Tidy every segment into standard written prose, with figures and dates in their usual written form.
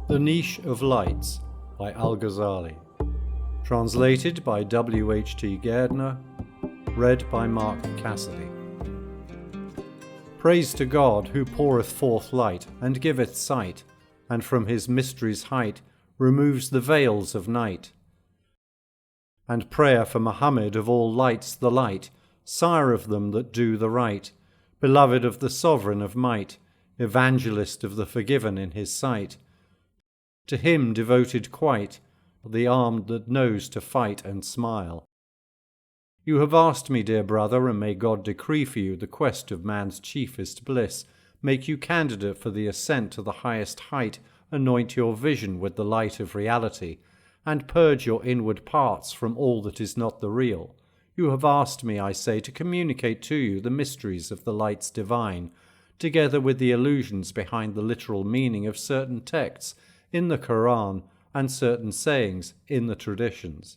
The Niche of Lights by Al-Ghazali. Translated by W.H.T. Gairdner. Read by Mark Cassidy. Praise to God, who poureth forth light, and giveth sight, and from his mystery's height removes the veils of night. And prayer for Muhammad, of all lights the light, sire of them that do the right, beloved of the sovereign of might, evangelist of the forgiven in his sight. To him devoted quite, the arm that knows to fight and smile. You have asked me, dear brother, and may God decree for you the quest of man's chiefest bliss, make you candidate for the ascent to the highest height, anoint your vision with the light of reality, and purge your inward parts from all that is not the real. You have asked me, I say, to communicate to you the mysteries of the lights divine, together with the allusions behind the literal meaning of certain texts in the Qur'an and certain sayings in the traditions.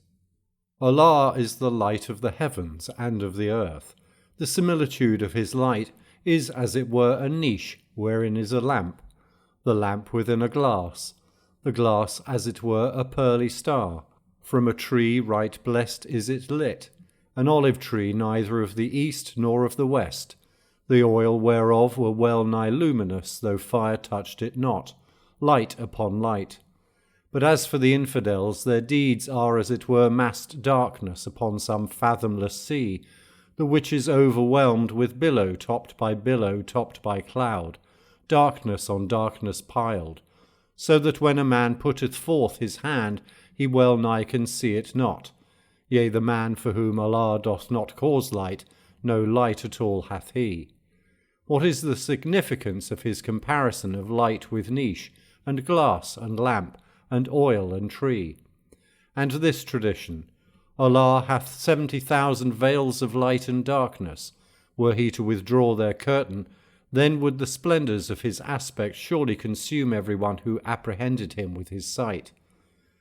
Allah is the light of the heavens and of the earth. The similitude of his light is as it were a niche wherein is a lamp, the lamp within a glass, the glass as it were a pearly star. From a tree right blessed is it lit, an olive tree neither of the east nor of the west, the oil whereof were well nigh luminous, though fire touched it not, light upon light. But as for the infidels, their deeds are as it were massed darkness upon some fathomless sea, the which is overwhelmed with billow topped by cloud, darkness on darkness piled, so that when a man putteth forth his hand, he well nigh can see it not. Yea, the man for whom Allah doth not cause light, no light at all hath he. What is the significance of his comparison of light with niche, and glass and lamp, and oil and tree? And this tradition, Allah hath 70,000 veils of light and darkness. Were he to withdraw their curtain, then would the splendours of his aspect surely consume every one who apprehended him with his sight.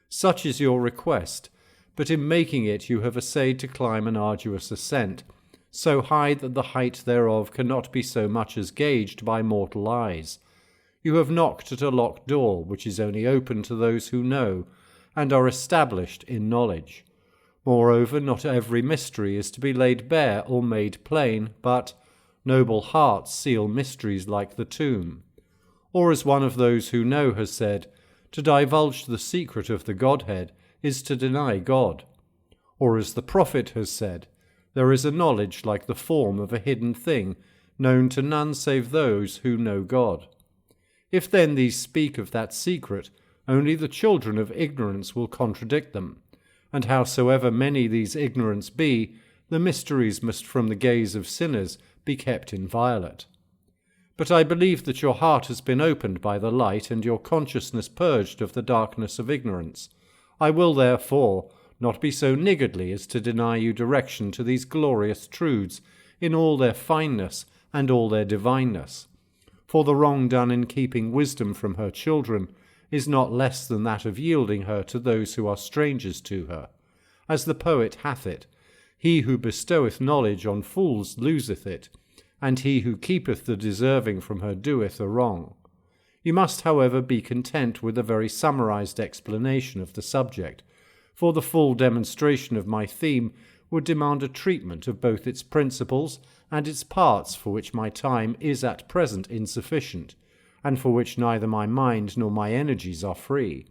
Such is your request, but in making it you have essayed to climb an arduous ascent, so high that the height thereof cannot be so much as gauged by mortal eyes. You have knocked at a locked door, which is only open to those who know, and are established in knowledge. Moreover, not every mystery is to be laid bare or made plain, but noble hearts seal mysteries like the tomb. Or as one of those who know has said, to divulge the secret of the Godhead is to deny God. Or as the Prophet has said, there is a knowledge like the form of a hidden thing, known to none save those who know God. If then these speak of that secret, only the children of ignorance will contradict them, and howsoever many these ignorants be, the mysteries must from the gaze of sinners be kept inviolate. But I believe that your heart has been opened by the light, and your consciousness purged of the darkness of ignorance. I will therefore not be so niggardly as to deny you direction to these glorious truths in all their fineness and all their divineness. For the wrong done in keeping wisdom from her children is not less than that of yielding her to those who are strangers to her. As the poet hath it, he who bestoweth knowledge on fools loseth it, and he who keepeth the deserving from her doeth a wrong. You must, however, be content with a very summarized explanation of the subject, for the full demonstration of my theme would demand a treatment of both its principles and its parts, for which my time is at present insufficient, and for which neither my mind nor my energies are free.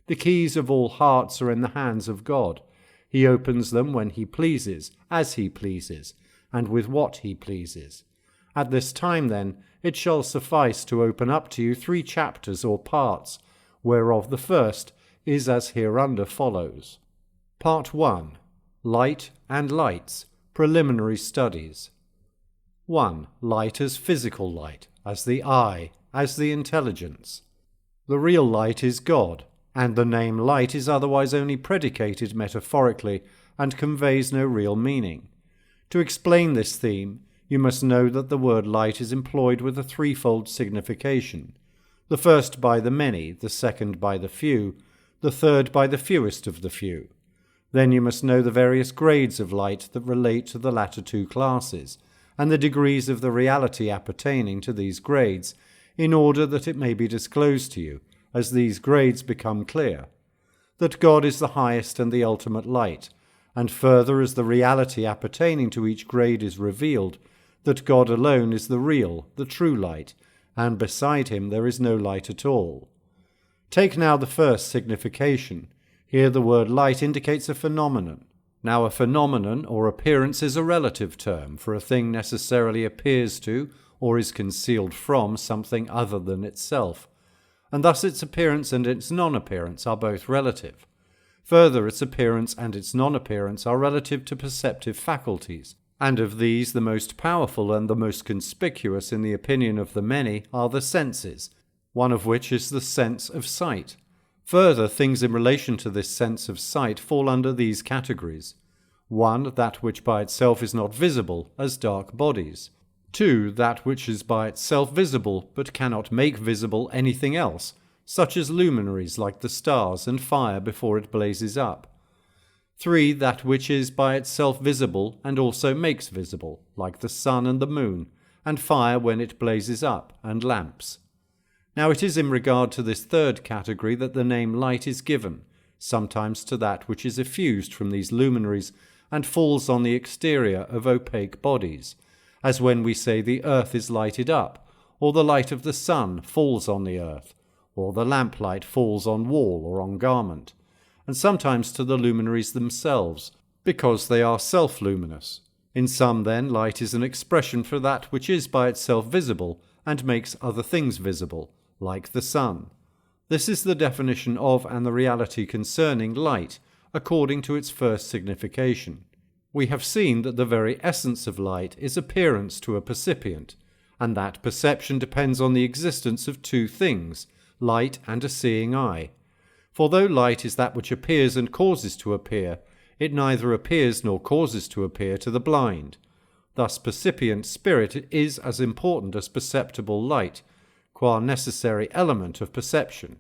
The keys of all hearts are in the hands of God. He opens them when he pleases, as he pleases, and with what he pleases. At this time, then, it shall suffice to open up to you 3 chapters or parts, whereof the first is as hereunder follows. Part 1. Light and Lights. Preliminary Studies. 1. Light as physical light, as the eye, as the intelligence. The real light is God, and the name light is otherwise only predicated metaphorically and conveys no real meaning. To explain this theme, you must know that the word light is employed with a threefold signification, the first by the many, the second by the few, the third by the fewest of the few. Then you must know the various grades of light that relate to the latter 2 classes, and the degrees of the reality appertaining to these grades, in order that it may be disclosed to you, as these grades become clear, that God is the highest and the ultimate light, and further as the reality appertaining to each grade is revealed, that God alone is the real, the true light, and beside him there is no light at all. Take now the first signification. Here the word light indicates a phenomenon. Now a phenomenon or appearance is a relative term, for a thing necessarily appears to or is concealed from something other than itself, and thus its appearance and its non-appearance are both relative. Further, its appearance and its non-appearance are relative to perceptive faculties, and of these the most powerful and the most conspicuous in the opinion of the many are the senses, one of which is the sense of sight. Further, things in relation to this sense of sight fall under these categories. 1. That which by itself is not visible, as dark bodies. 2. That which is by itself visible, but cannot make visible anything else, such as luminaries like the stars and fire before it blazes up. 3. That which is by itself visible and also makes visible, like the sun and the moon, and fire when it blazes up, and lamps. Now it is in regard to this third category that the name light is given, sometimes to that which is effused from these luminaries and falls on the exterior of opaque bodies, as when we say the earth is lighted up, or the light of the sun falls on the earth, or the lamplight falls on wall or on garment, and sometimes to the luminaries themselves, because they are self-luminous. In some, then, light is an expression for that which is by itself visible and makes other things visible, like the sun. This is the definition of and the reality concerning light, according to its first signification. We have seen that the very essence of light is appearance to a percipient, and that perception depends on the existence of two things, light and a seeing eye. For though light is that which appears and causes to appear, it neither appears nor causes to appear to the blind. Thus percipient spirit is as important as perceptible light, qua necessary element of perception.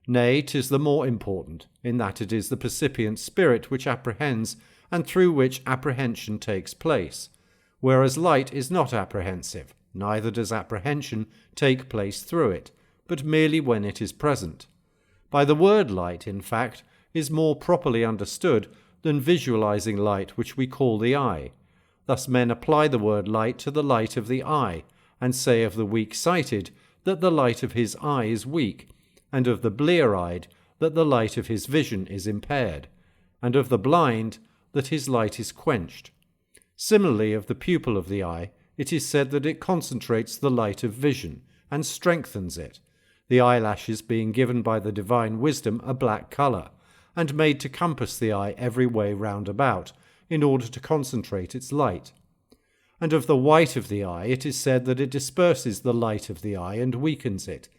Nay, 'tis the more important, in that it is the percipient spirit which apprehends and through which apprehension takes place, whereas light is not apprehensive, neither does apprehension take place through it, but merely when it is present. By the word light, in fact, is more properly understood than visualizing light which we call the eye. Thus men apply the word light to the light of the eye, and say of the weak-sighted that the light of his eye is weak, and of the blear-eyed that the light of his vision is impaired, and of the blind that his light is quenched. Similarly, of the pupil of the eye, it is said that it concentrates the light of vision, and strengthens it, the eyelashes being given by the divine wisdom a black colour, and made to compass the eye every way round about, in order to concentrate its light. And of the white of the eye it is said that it disperses the light of the eye and weakens it,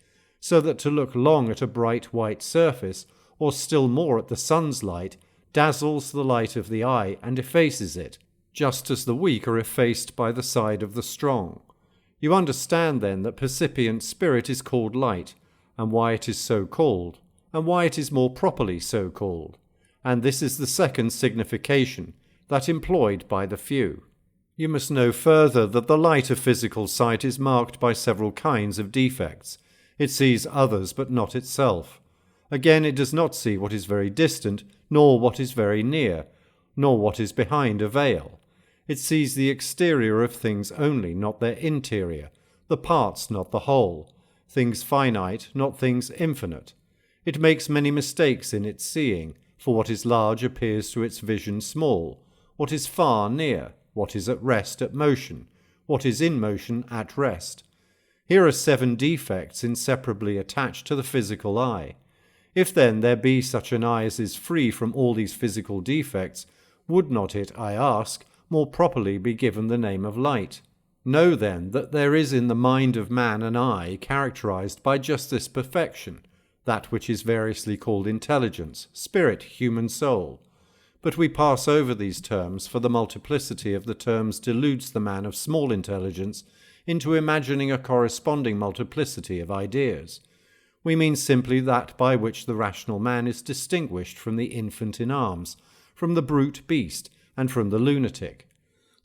so that to look long at a bright white surface, or still more at the sun's light, dazzles the light of the eye and effaces it, just as the weak are effaced by the side of the strong. You understand then that percipient spirit is called light, and why it is so called, and why it is more properly so called. And this is the second signification, that employed by the few. You must know further that the light of physical sight is marked by several kinds of defects. It sees others, but not itself. Again, it does not see what is very distant, nor what is very near, nor what is behind a veil. It sees the exterior of things only, not their interior, the parts, not the whole, things finite, not things infinite. It makes many mistakes in its seeing, for what is large appears to its vision small, what is far near, what is at rest at motion, what is in motion at rest. Here are 7 defects inseparably attached to the physical eye. If then there be such an eye as is free from all these physical defects, would not it, I ask, more properly be given the name of light? Know then that there is in the mind of man an eye characterized by just this perfection, that which is variously called intelligence, spirit, human soul. But we pass over these terms, for the multiplicity of the terms deludes the man of small intelligence into imagining a corresponding multiplicity of ideas. We mean simply that by which the rational man is distinguished from the infant in arms, from the brute beast, and from the lunatic.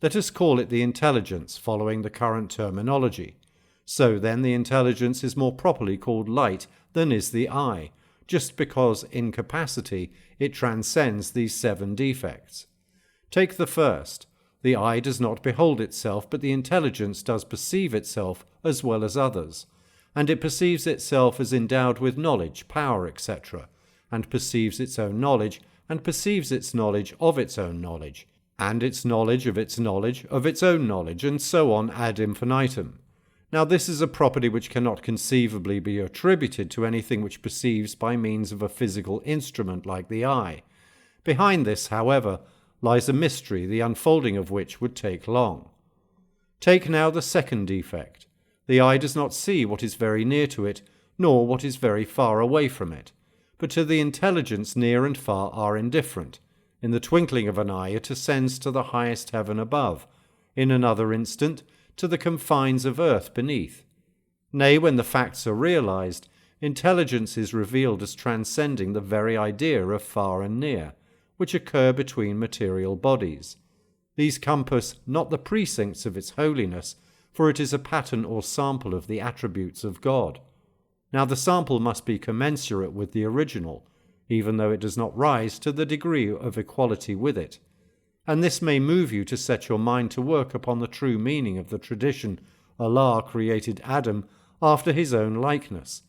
Let us call it the intelligence, following the current terminology. So then the intelligence is more properly called light than is the eye, just because in capacity it transcends these 7 defects. Take the first. The eye does not behold itself, but the intelligence does perceive itself as well as others, and it perceives itself as endowed with knowledge, power, etc., and perceives its own knowledge, and perceives its knowledge of its own knowledge, and its knowledge of its knowledge of its own knowledge, and so on ad infinitum. Now this is a property which cannot conceivably be attributed to anything which perceives by means of a physical instrument like the eye. Behind this, however, lies a mystery, the unfolding of which would take long. Take now the second defect. The eye does not see what is very near to it, nor what is very far away from it, but to the intelligence near and far are indifferent. In the twinkling of an eye it ascends to the highest heaven above, in another instant to the confines of earth beneath. Nay, when the facts are realized, intelligence is revealed as transcending the very idea of far and near, which occur between material bodies. These compass not the precincts of its holiness, for it is a pattern or sample of the attributes of God. Now the sample must be commensurate with the original, even though it does not rise to the degree of equality with it. And this may move you to set your mind to work upon the true meaning of the tradition Allah created Adam after his own likeness.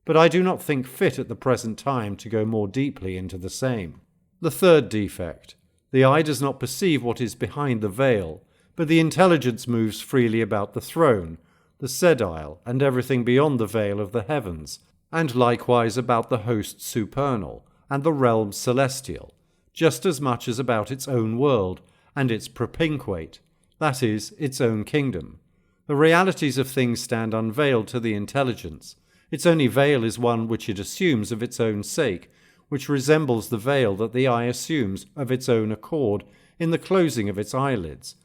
But I do not think fit at the present time to go more deeply into the same. The third defect. The eye does not perceive what is behind the veil, but the intelligence moves freely about the throne, the sedile, and everything beyond the veil of the heavens, and likewise about the host supernal, and the realm celestial, just as much as about its own world, and its propinquate, that is, its own kingdom. The realities of things stand unveiled to the intelligence. Its only veil is one which it assumes of its own sake, which resembles the veil that the eye assumes of its own accord in the closing of its eyelids.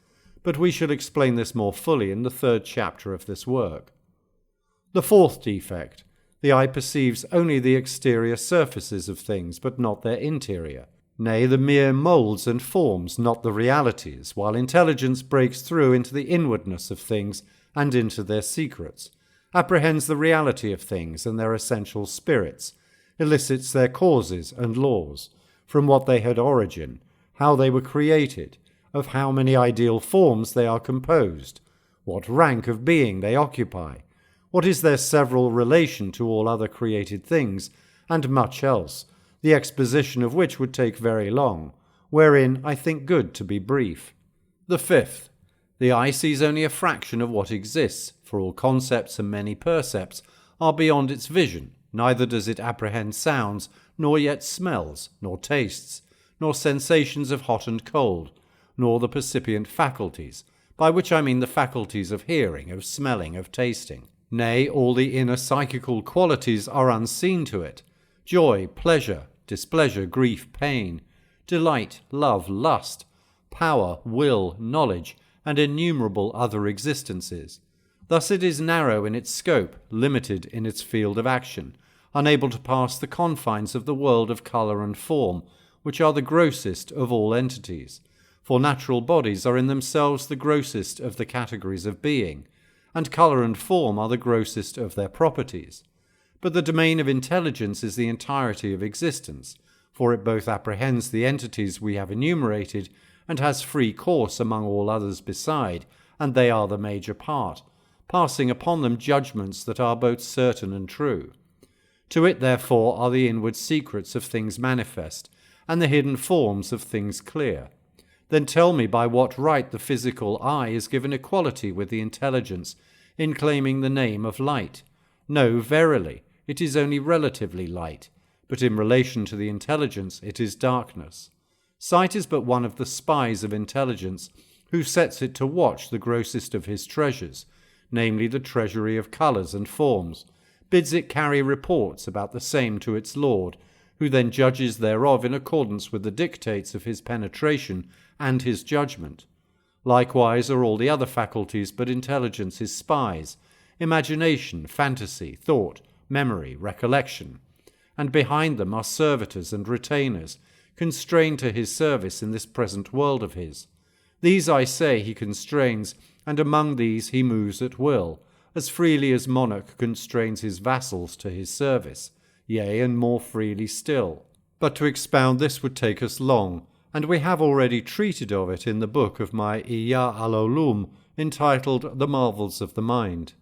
But we shall explain this more fully in the 3rd chapter of this work. The fourth defect. The eye perceives only the exterior surfaces of things, but not their interior. Nay, the mere moulds and forms, not the realities, while intelligence breaks through into the inwardness of things and into their secrets, apprehends the reality of things and their essential spirits, elicits their causes and laws, from what they had origin, how they were created, of how many ideal forms they are composed, what rank of being they occupy, what is their several relation to all other created things, and much else, the exposition of which would take very long, wherein I think good to be brief. The fifth. The eye sees only a fraction of what exists, for all concepts and many percepts are beyond its vision, neither does it apprehend sounds, nor yet smells, nor tastes, nor sensations of hot and cold, nor the percipient faculties, by which I mean the faculties of hearing, of smelling, of tasting. Nay, all the inner psychical qualities are unseen to it. Joy, pleasure, displeasure, grief, pain, delight, love, lust, power, will, knowledge, and innumerable other existences. Thus it is narrow in its scope, limited in its field of action, unable to pass the confines of the world of colour and form, which are the grossest of all entities, for natural bodies are in themselves the grossest of the categories of being, and colour and form are the grossest of their properties. But the domain of intelligence is the entirety of existence, for it both apprehends the entities we have enumerated and has free course among all others beside, and they are the major part, passing upon them judgments that are both certain and true. To it, therefore, are the inward secrets of things manifest, and the hidden forms of things clear. Then tell me by what right the physical eye is given equality with the intelligence in claiming the name of light. No, verily, it is only relatively light, but in relation to the intelligence it is darkness. Sight is but one of the spies of intelligence, who sets it to watch the grossest of his treasures, namely the treasury of colours and forms, bids it carry reports about the same to its Lord, who then judges thereof in accordance with the dictates of his penetration and his judgment. Likewise are all the other faculties, but intelligence is spies, imagination, fantasy, thought, memory, recollection, and behind them are servitors and retainers, constrained to his service in this present world of his. These, I say, he constrains, and among these he moves at will, as freely as monarch constrains his vassals to his service, yea, and more freely still. But to expound this would take us long, and we have already treated of it in the book of my Ihya al-Ulum, entitled The Marvels of the Mind.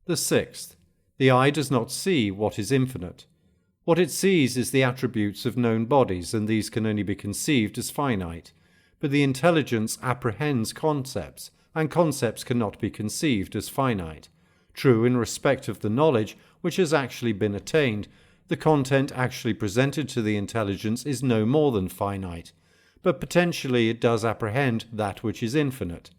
The sixth, the eye does not see what is infinite. What it sees is the attributes of known bodies, and these can only be conceived as finite. But the intelligence apprehends concepts, and concepts cannot be conceived as finite. True, in respect of the knowledge which has actually been attained, the content actually presented to the intelligence is no more than finite, but potentially it does apprehend that which is infinite.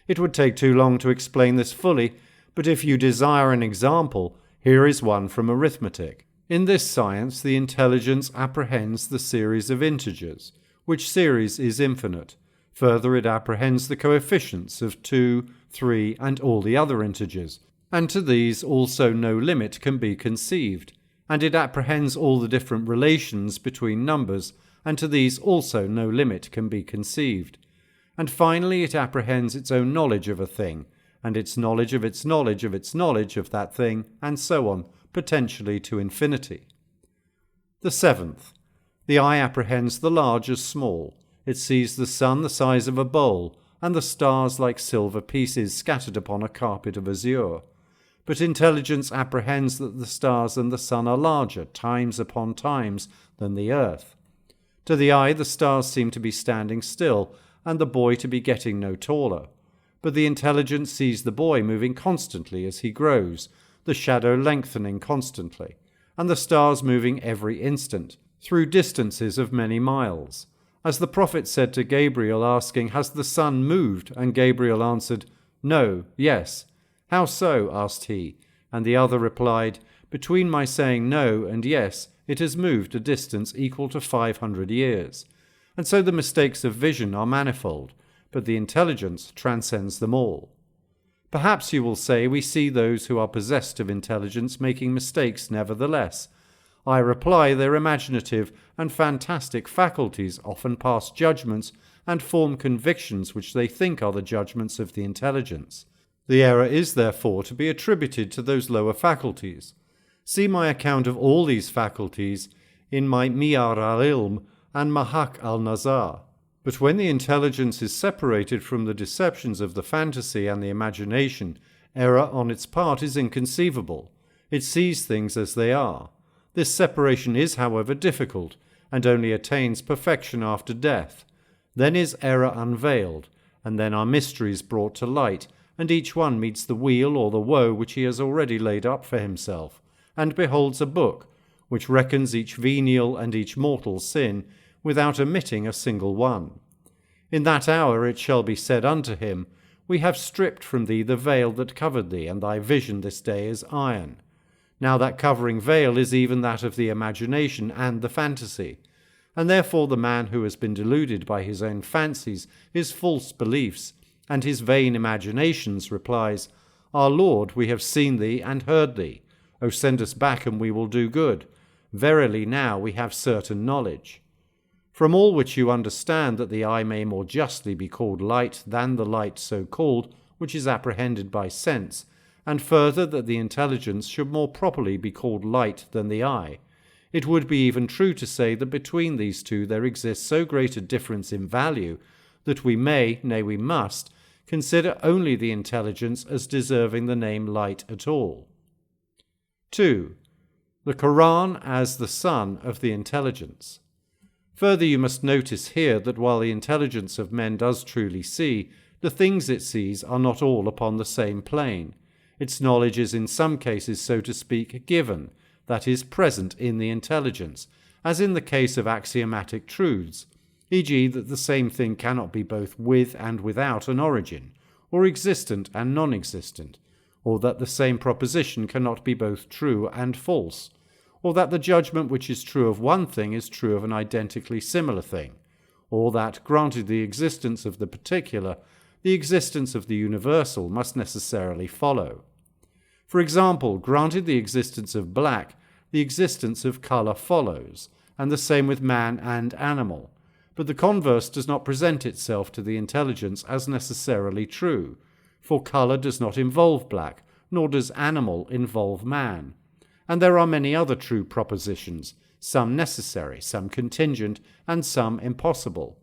It would take too long to explain this fully, but if you desire an example, here is one from arithmetic. In this science, the intelligence apprehends the series of integers, which series is infinite. Further, it apprehends the coefficients of 2, 3, and all the other integers, and to these also no limit can be conceived. And it apprehends all the different relations between numbers, and to these also no limit can be conceived. And finally, it apprehends its own knowledge of a thing, and its knowledge of its knowledge of its knowledge of that thing, and so on, potentially to infinity. The seventh, the eye apprehends the large as small. It sees the sun the size of a bowl, and the stars like silver pieces scattered upon a carpet of azure. But intelligence apprehends that the stars and the sun are larger, times upon times, than the earth. To the eye the stars seem to be standing still, and the boy to be getting no taller. But the intelligence sees the boy moving constantly as he grows, the shadow lengthening constantly, and the stars moving every instant, through distances of many miles. As the prophet said to Gabriel, asking, "Has the sun moved?" And Gabriel answered, "No, yes." "How so?" asked he, and the other replied, "Between my saying no and yes, it has moved a distance equal to 500 years. And so the mistakes of vision are manifold, but the intelligence transcends them all. Perhaps you will say we see those who are possessed of intelligence making mistakes nevertheless. I reply their imaginative and fantastic faculties often pass judgments and form convictions which they think are the judgments of the intelligence. The error is therefore to be attributed to those lower faculties. See my account of all these faculties in my Miyar al-Ilm and Mahak al-Nazar. But when the intelligence is separated from the deceptions of the fantasy and the imagination, error on its part is inconceivable. It sees things as they are. This separation is, however, difficult, and only attains perfection after death. Then is error unveiled, and then are mysteries brought to light, and each one meets the weal or the woe which he has already laid up for himself, and beholds a book, which reckons each venial and each mortal sin, without omitting a single one. In that hour it shall be said unto him, We have stripped from thee the veil that covered thee, and thy vision this day is iron. Now that covering veil is even that of the imagination and the fantasy, and therefore the man who has been deluded by his own fancies, his false beliefs, and his vain imaginations replies, Our Lord, we have seen thee and heard thee. O send us back, and we will do good. Verily now we have certain knowledge. From all which you understand that the eye may more justly be called light than the light so called, which is apprehended by sense, and further that the intelligence should more properly be called light than the eye. It would be even true to say that between these two there exists so great a difference in value that we may, nay we must, consider only the intelligence as deserving the name light at all. 2. The Qur'an as the sun of the intelligence. Further, you must notice here that while the intelligence of men does truly see, the things it sees are not all upon the same plane. Its knowledge is in some cases, so to speak, given, that is, present in the intelligence, as in the case of axiomatic truths, e.g. that the same thing cannot be both with and without an origin, or existent and non-existent, or that the same proposition cannot be both true and false, or that the judgment which is true of one thing is true of an identically similar thing, or that, granted the existence of the particular, the existence of the universal must necessarily follow. For example, granted the existence of black, the existence of colour follows, and the same with man and animal, but the converse does not present itself to the intelligence as necessarily true, for colour does not involve black, nor does animal involve man. And there are many other true propositions, some necessary, some contingent, and some impossible.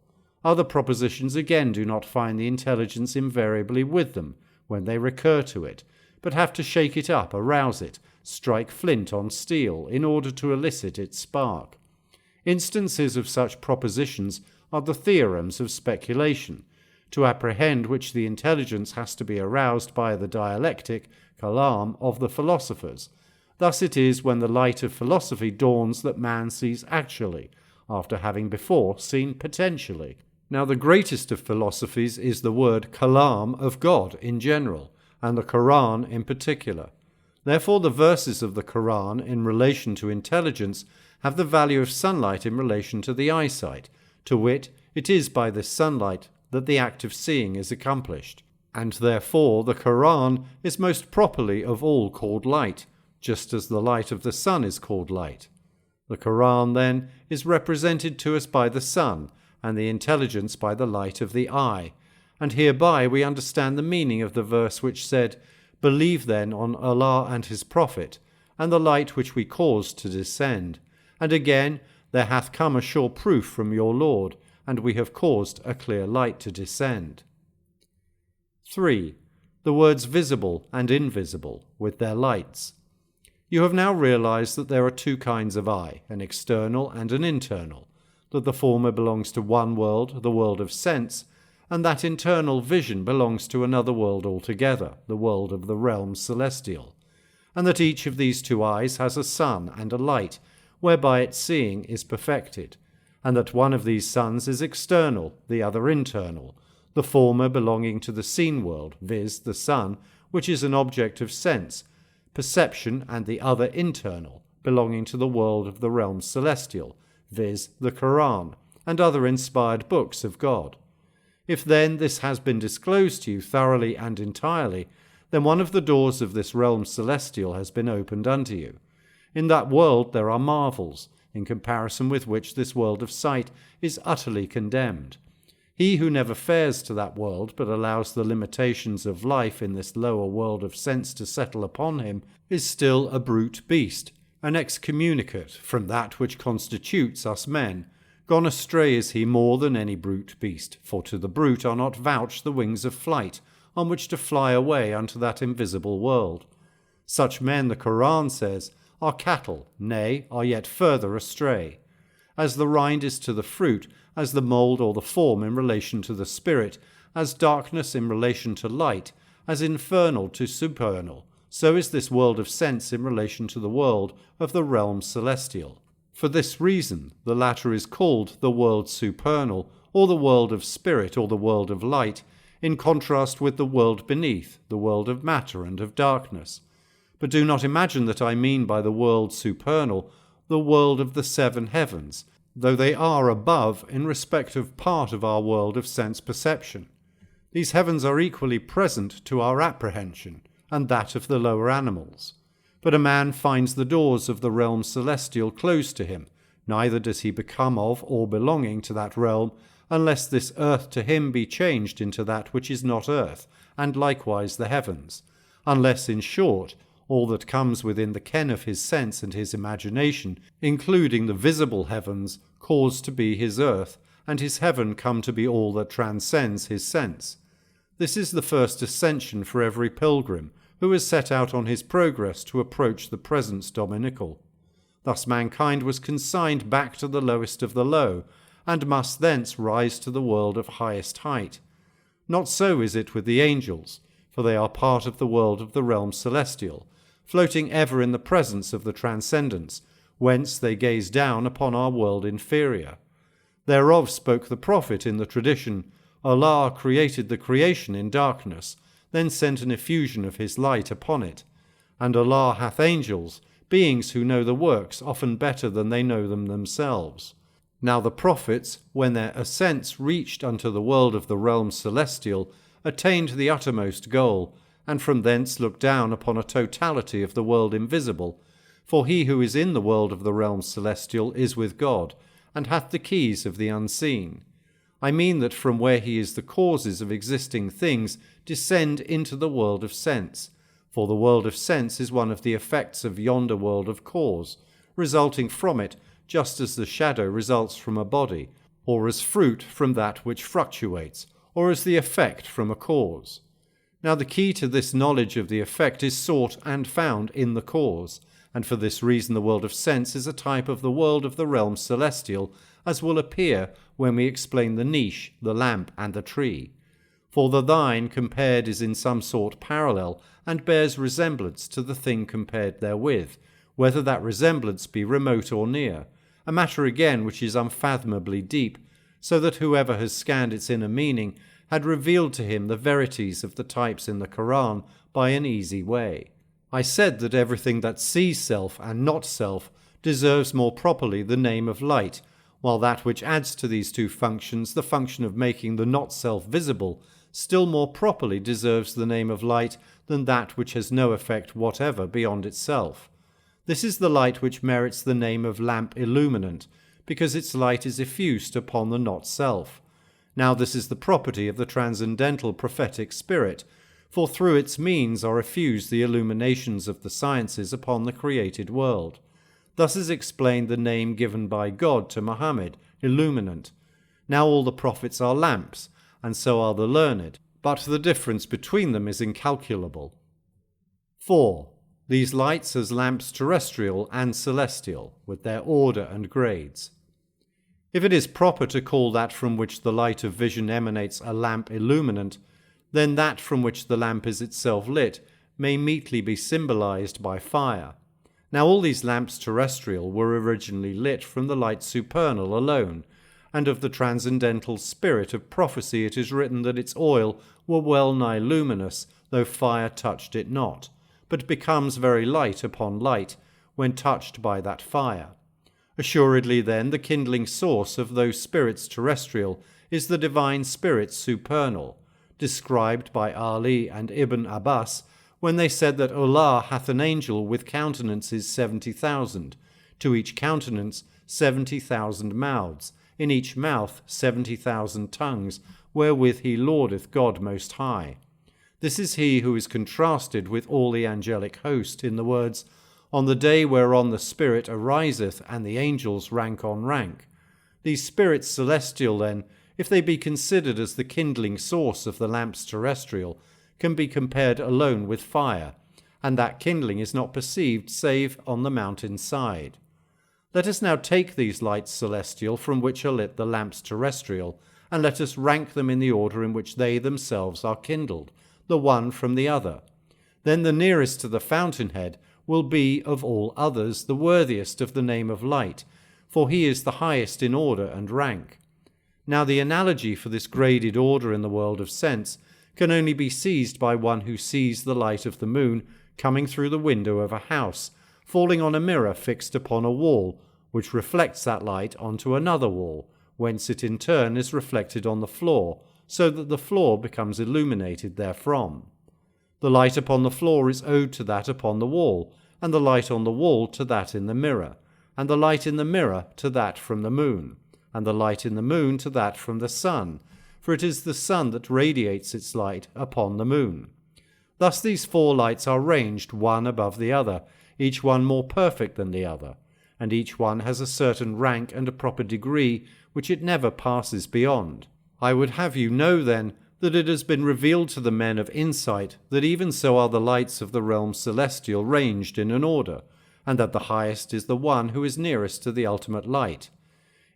Other propositions again do not find the intelligence invariably with them when they recur to it, but have to shake it up, arouse it, strike flint on steel in order to elicit its spark. Instances of such propositions are the theorems of speculation, to apprehend which the intelligence has to be aroused by the dialectic, kalam, of the philosophers. Thus it is when the light of philosophy dawns that man sees actually, after having before seen potentially. Now the greatest of philosophies is the word kalam of God in general, and the Qur'an in particular. Therefore the verses of the Qur'an in relation to intelligence have the value of sunlight in relation to the eyesight, to wit, it is by this sunlight that the act of seeing is accomplished, and therefore the Qur'an is most properly of all called light, just as the light of the sun is called light. The Qur'an, then, is represented to us by the sun, and the intelligence by the light of the eye, and hereby we understand the meaning of the verse which said, "Believe then on Allah and His Prophet, and the light which we caused to descend. And again, there hath come a sure proof from your Lord, and we have caused a clear light to descend." 3. The words visible and invisible, with their lights. You have now realized that there are two kinds of eye, an external and an internal, that the former belongs to one world, the world of sense, and that internal vision belongs to another world altogether, the world of the realm celestial, and that each of these two eyes has a sun and a light, whereby its seeing is perfected, and that one of these suns is external, the other internal, the former belonging to the seen world, viz. The sun, which is an object of sense, perception, and the other internal, belonging to the world of the realm celestial, viz. The Qur'an, and other inspired books of God. If then this has been disclosed to you thoroughly and entirely, then one of the doors of this realm celestial has been opened unto you. In that world there are marvels, in comparison with which this world of sight is utterly condemned. He who never fares to that world, but allows the limitations of life in this lower world of sense to settle upon him, is still a brute beast, an excommunicate from that which constitutes us men. Gone astray is he more than any brute beast, for to the brute are not vouched the wings of flight, on which to fly away unto that invisible world. Such men, the Qur'an says, are cattle, nay, are yet further astray. As the rind is to the fruit, as the mould or the form in relation to the spirit, as darkness in relation to light, as infernal to supernal, so is this world of sense in relation to the world of the realm celestial. For this reason, the latter is called the world supernal, or the world of spirit, or the world of light, in contrast with the world beneath, the world of matter and of darkness. But do not imagine that I mean by the world supernal the world of the seven heavens, though they are above in respect of part of our world of sense perception. These heavens are equally present to our apprehension, and that of the lower animals. But a man finds the doors of the realm celestial closed to him, neither does he become of or belonging to that realm, unless this earth to him be changed into that which is not earth, and likewise the heavens, unless, in short, all that comes within the ken of his sense and his imagination, including the visible heavens, cause to be his earth, and his heaven come to be all that transcends his sense. This is the first ascension for every pilgrim, who has set out on his progress to approach the presence dominical. Thus mankind was consigned back to the lowest of the low, and must thence rise to the world of highest height. Not so is it with the angels, for they are part of the world of the realm celestial, floating ever in the presence of the transcendence, whence they gaze down upon our world inferior. Thereof spoke the prophet in the tradition, Allah created the creation in darkness, then sent an effusion of his light upon it. And Allah hath angels, beings who know the works often better than they know them themselves. Now the prophets, when their ascents reached unto the world of the realm celestial, attained the uttermost goal, and from thence looked down upon a totality of the world invisible. For he who is in the world of the realm celestial is with God, and hath the keys of the unseen. I mean that from where he is the causes of existing things descend into the world of sense. for the world of sense is one of the effects of yonder world of cause, resulting from it just as the shadow results from a body, or as fruit from that which fluctuates, or as the effect from a cause. Now the key to this knowledge of the effect is sought and found in the cause, and for this reason the world of sense is a type of the world of the realm celestial, as will appear when we explain the niche, the lamp, and the tree. For the thine compared is in some sort parallel, and bears resemblance to the thing compared therewith, whether that resemblance be remote or near, a matter again which is unfathomably deep, so that whoever has scanned its inner meaning had revealed to him the verities of the types in the Qur'an by an easy way. I said that everything that sees self and not self deserves more properly the name of light, while that which adds to these two functions the function of making the not-self visible still more properly deserves the name of light than that which has no effect whatever beyond itself. This is the light which merits the name of lamp illuminant, because its light is effused upon the not-self. Now this is the property of the transcendental prophetic spirit, for through its means are effused the illuminations of the sciences upon the created world. Thus is explained the name given by God to Muhammad, illuminant. Now all the prophets are lamps, and so are the learned, but the difference between them is incalculable. 4. These lights as lamps terrestrial and celestial, with their order and grades. If it is proper to call that from which the light of vision emanates a lamp illuminant, then that from which the lamp is itself lit may meetly be symbolized by fire. Now all these lamps terrestrial were originally lit from the light supernal alone, and of the transcendental spirit of prophecy it is written that its oil were well nigh luminous, though fire touched it not, but becomes very light upon light when touched by that fire. Assuredly then the kindling source of those spirits terrestrial is the divine spirit supernal, described by Ali and Ibn Abbas when they said that Allah hath an angel with countenances 70,000, to each countenance 70,000 mouths, in each mouth 70,000 tongues, wherewith he laudeth God Most High. This is he who is contrasted with all the angelic host in the words, on the day whereon the Spirit ariseth and the angels rank on rank. These spirits celestial then, if they be considered as the kindling source of the lamps terrestrial, can be compared alone with fire, and that kindling is not perceived save on the mountain side. Let us now take these lights celestial from which are lit the lamps terrestrial, and let us rank them in the order in which they themselves are kindled, the one from the other. Then the nearest to the fountainhead will be of all others the worthiest of the name of light, for he is the highest in order and rank. Now the analogy for this graded order in the world of sense can only be seized by one who sees the light of the moon coming through the window of a house, falling on a mirror fixed upon a wall, which reflects that light onto another wall, whence it in turn is reflected on the floor, so that the floor becomes illuminated therefrom. The light upon the floor is owed to that upon the wall, and the light on the wall to that in the mirror, and the light in the mirror to that from the moon, and the light in the moon to that from the sun, for it is the sun that radiates its light upon the moon. Thus these four lights are ranged one above the other, each one more perfect than the other, and each one has a certain rank and a proper degree which it never passes beyond. I would have you know, then, that it has been revealed to the men of insight that even so are the lights of the realm celestial ranged in an order, and that the highest is the one who is nearest to the ultimate light.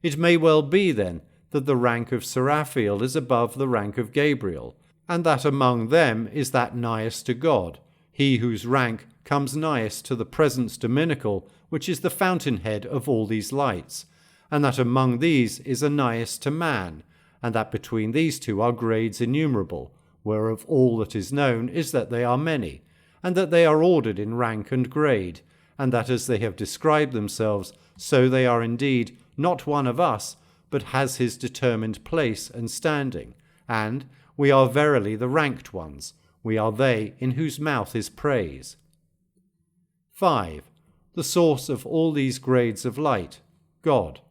It may well be, then, that the rank of Seraphiel is above the rank of Gabriel, and that among them is that nighest to God, he whose rank comes nighest to the presence dominical, which is the fountainhead of all these lights, and that among these is a nighest to man, and that between these two are grades innumerable, whereof all that is known is that they are many, and that they are ordered in rank and grade, and that as they have described themselves, so they are indeed not one of us, but has his determined place and standing, and we are verily the ranked ones, we are they in whose mouth is praise. 5. The source of all these grades of light, God.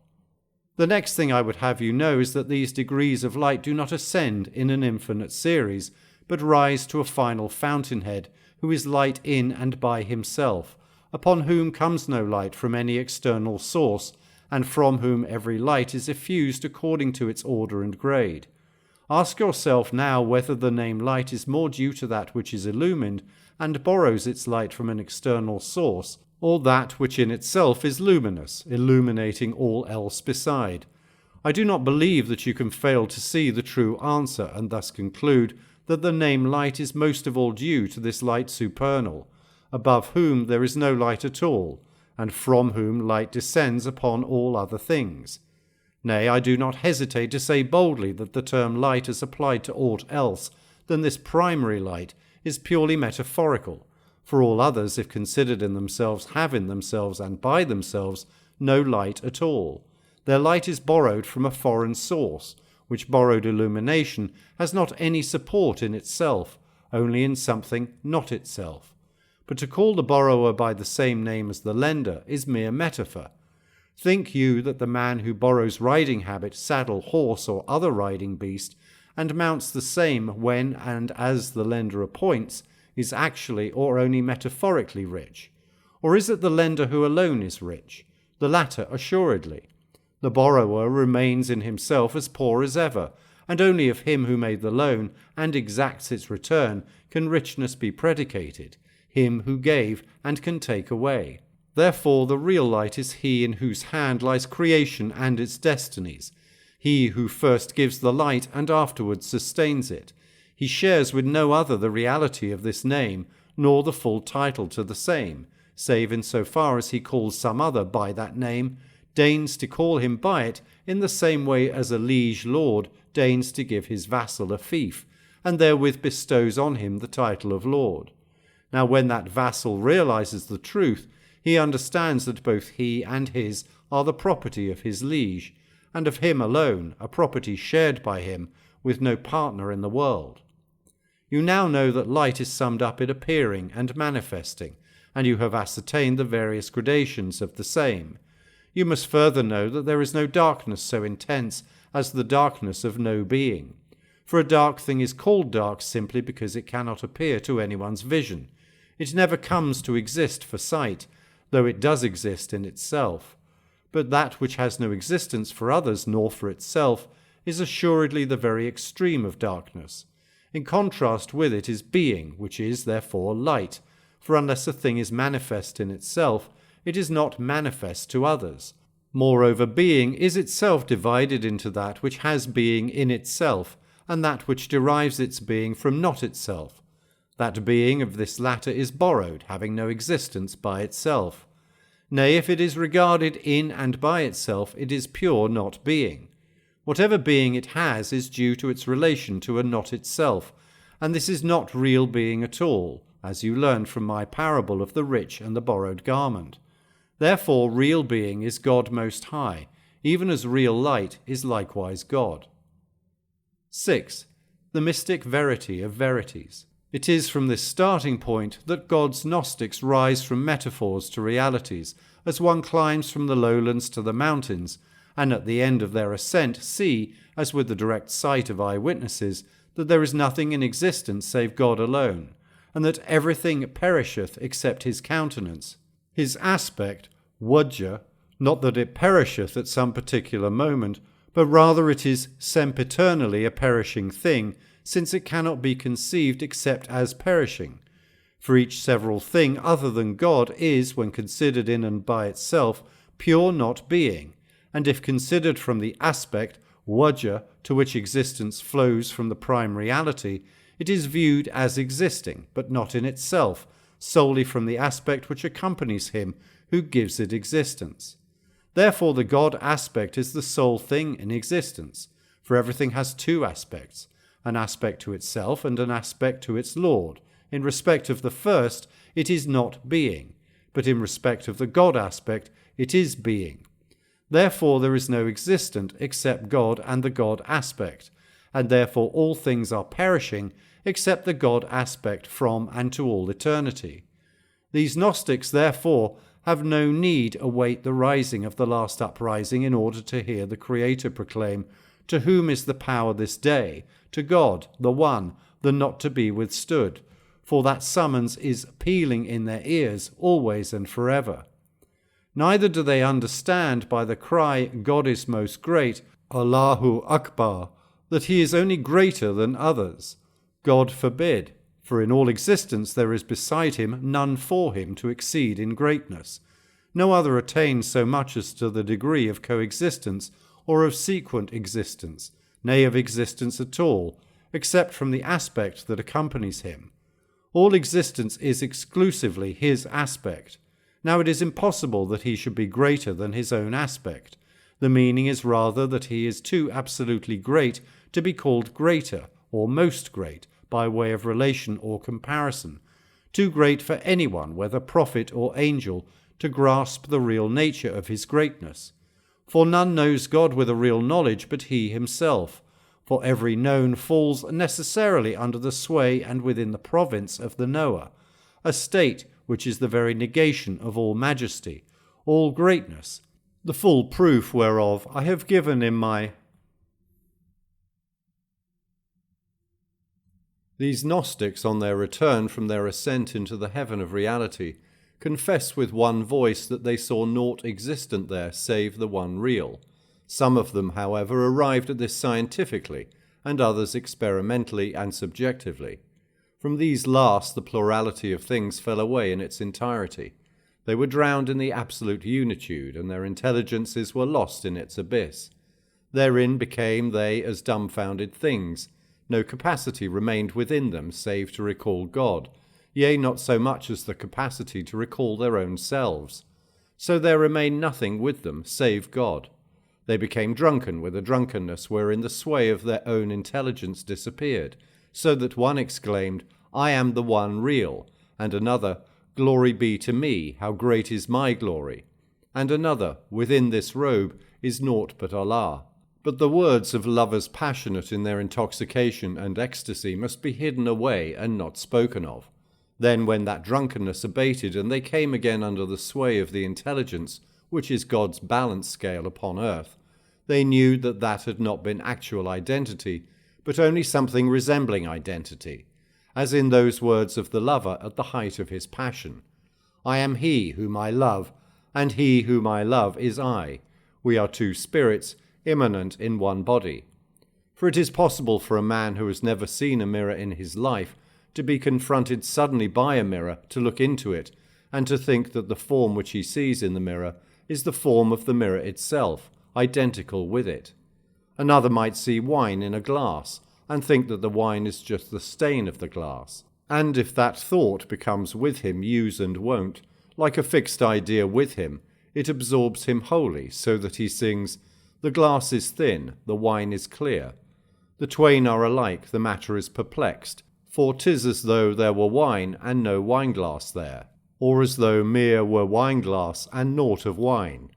The next thing I would have you know is that these degrees of light do not ascend in an infinite series, but rise to a final fountainhead, who is light in and by himself, upon whom comes no light from any external source, and from whom every light is effused according to its order and grade. Ask yourself now whether the name light is more due to that which is illumined and borrows its light from an external source, or that which in itself is luminous, illuminating all else beside. I do not believe that you can fail to see the true answer, and thus conclude that the name light is most of all due to this light supernal, above whom there is no light at all, and from whom light descends upon all other things. Nay, I do not hesitate to say boldly that the term light as applied to aught else than this primary light is purely metaphorical, for all others, if considered in themselves, have in themselves and by themselves no light at all. Their light is borrowed from a foreign source, which borrowed illumination has not any support in itself, only in something not itself. But to call the borrower by the same name as the lender is mere metaphor. Think you that the man who borrows riding habit, saddle, horse, or other riding beast, and mounts the same when and as the lender appoints, is actually or only metaphorically rich? Or is it the lender who alone is rich? The latter assuredly. The borrower remains in himself as poor as ever, and only of him who made the loan and exacts its return can richness be predicated, him who gave and can take away. Therefore the real light is he in whose hand lies creation and its destinies, he who first gives the light and afterwards sustains it. He shares with no other the reality of this name, nor the full title to the same, save in so far as he calls some other by that name, deigns to call him by it in the same way as a liege lord deigns to give his vassal a fief, and therewith bestows on him the title of lord. Now when that vassal realizes the truth, he understands that both he and his are the property of his liege, and of him alone, a property shared by him, with no partner in the world. You now know that light is summed up in appearing and manifesting, and you have ascertained the various gradations of the same. You must further know that there is no darkness so intense as the darkness of no being. For a dark thing is called dark simply because it cannot appear to anyone's vision. It never comes to exist for sight, though it does exist in itself. But that which has no existence for others nor for itself is assuredly the very extreme of darkness. In contrast with it is being, which is therefore light, for unless a thing is manifest in itself, it is not manifest to others. Moreover, being is itself divided into that which has being in itself, and that which derives its being from not itself. That being of this latter is borrowed, having no existence by itself. Nay, if it is regarded in and by itself, it is pure not being. Whatever being it has is due to its relation to a not itself, and this is not real being at all, as you learned from my parable of the rich and the borrowed garment. Therefore real being is God Most High, even as real light is likewise God. 6. The mystic verity of verities. It is from this starting point that God's Gnostics rise from metaphors to realities, as one climbs from the lowlands to the mountains, and at the end of their ascent see, as with the direct sight of eyewitnesses, that there is nothing in existence save God alone, and that everything perisheth except his countenance, his aspect, wajah, not that it perisheth at some particular moment, but rather it is sempiternally a perishing thing, since it cannot be conceived except as perishing. For each several thing other than God is, when considered in and by itself, pure not being, and if considered from the aspect, wajah, to which existence flows from the prime reality, it is viewed as existing, but not in itself, solely from the aspect which accompanies him who gives it existence. Therefore the God aspect is the sole thing in existence, for everything has two aspects, an aspect to itself and an aspect to its Lord. In respect of the first, it is not being, but in respect of the God aspect, it is being. Therefore there is no existent except God and the God aspect, and therefore all things are perishing except the God aspect from and to all eternity. These Gnostics, therefore, have no need await the rising of the last uprising in order to hear the Creator proclaim, "To whom is the power this day? To God, the one, the not to be withstood. for that summons is pealing in their ears always and forever. Neither do they understand by the cry, God is most great, Allahu Akbar, that he is only greater than others. God forbid, for in all existence there is beside him none for him to exceed in greatness. No other attains so much as to the degree of coexistence or of sequent existence, nay of existence at all, except from the aspect that accompanies him. All existence is exclusively his aspect. Now it is impossible that he should be greater than his own aspect. The meaning is rather that he is too absolutely great to be called greater or most great by way of relation or comparison, too great for anyone, whether prophet or angel, to grasp the real nature of his greatness. For none knows God with a real knowledge but he himself, for every known falls necessarily under the sway and within the province of the knower, a state which is the very negation of all majesty, all greatness, the full proof whereof I have given in my... These Gnostics, on their return from their ascent into the heaven of reality, confess with one voice that they saw naught existent there save the one real. Some of them, however, arrived at this scientifically, and others experimentally and subjectively. From these last the plurality of things fell away in its entirety. They were drowned in the absolute unitude, and their intelligences were lost in its abyss. Therein became they as dumbfounded things. No capacity remained within them save to recall God, yea, not so much as the capacity to recall their own selves. So there remained nothing with them save God. They became drunken with a drunkenness wherein the sway of their own intelligence disappeared, so that one exclaimed, I am the one real, and another, Glory be to me, how great is my glory, and another, within this robe is naught but Allah. But the words of lovers passionate in their intoxication and ecstasy must be hidden away and not spoken of. Then when that drunkenness abated and they came again under the sway of the intelligence, which is God's balance scale upon earth, they knew that that had not been actual identity, but only something resembling identity, as in those words of the lover at the height of his passion. I am he whom I love, and he whom I love is I. We are two spirits, immanent in one body. For it is possible for a man who has never seen a mirror in his life to be confronted suddenly by a mirror, to look into it, and to think that the form which he sees in the mirror is the form of the mirror itself, identical with it. Another might see wine in a glass, and think that the wine is just the stain of the glass. And if that thought becomes with him use and wont, like a fixed idea with him, it absorbs him wholly, so that he sings, the glass is thin, the wine is clear. The twain are alike, the matter is perplexed, for 'tis as though there were wine and no wineglass there, or as though mere were wineglass and naught of wine.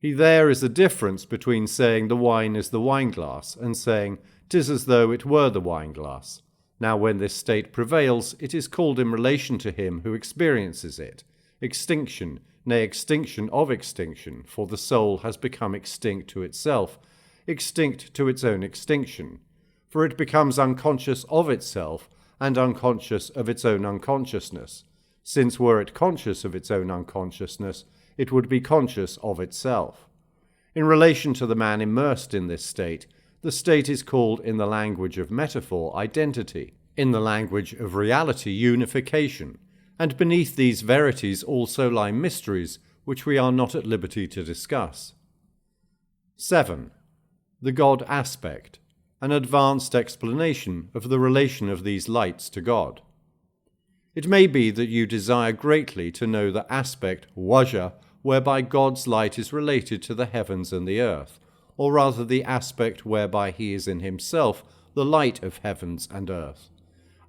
There is a difference between saying the wine is the wineglass and saying 'tis as though it were the wineglass. Now when this state prevails, it is called in relation to him who experiences it, extinction, nay, extinction of extinction, for the soul has become extinct to itself, extinct to its own extinction, for it becomes unconscious of itself and unconscious of its own unconsciousness, since were it conscious of its own unconsciousness, it would be conscious of itself. In relation to the man immersed in this state, the state is called in the language of metaphor identity, in the language of reality unification, and beneath these verities also lie mysteries which we are not at liberty to discuss. 7. The God aspect, an advanced explanation of the relation of these lights to God. It may be that you desire greatly to know the aspect, wajah, whereby God's light is related to the heavens and the earth, or rather the aspect whereby he is in himself the light of heavens and earth.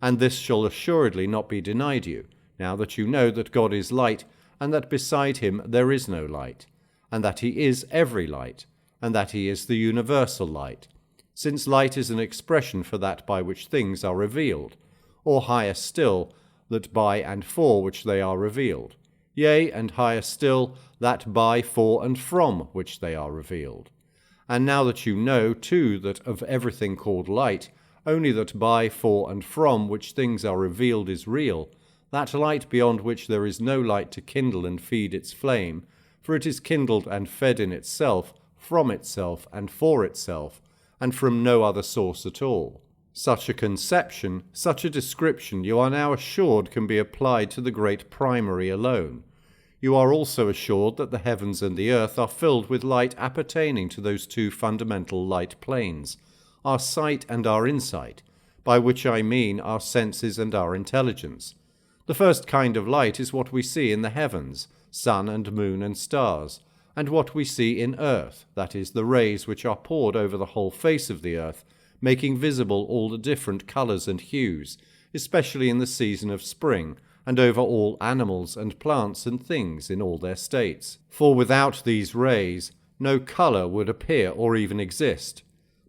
And this shall assuredly not be denied you, now that you know that God is light, and that beside him there is no light, and that he is every light, and that he is the universal light, since light is an expression for that by which things are revealed, or higher still, that by and for which they are revealed, yea, and higher still, that by, for, and from which they are revealed. And now that you know, too, that of everything called light, only that by, for, and from which things are revealed is real, that light beyond which there is no light to kindle and feed its flame, for it is kindled and fed in itself, from itself, and for itself, and from no other source at all. Such a conception, such a description, you are now assured can be applied to the great primary alone. You are also assured that the heavens and the earth are filled with light appertaining to those two fundamental light planes, our sight and our insight, by which I mean our senses and our intelligence. The first kind of light is what we see in the heavens, sun and moon and stars, and what we see in earth, that is, the rays which are poured over the whole face of the earth, making visible all the different colours and hues, especially in the season of spring, and over all animals and plants and things in all their states. For without these rays, no colour would appear or even exist.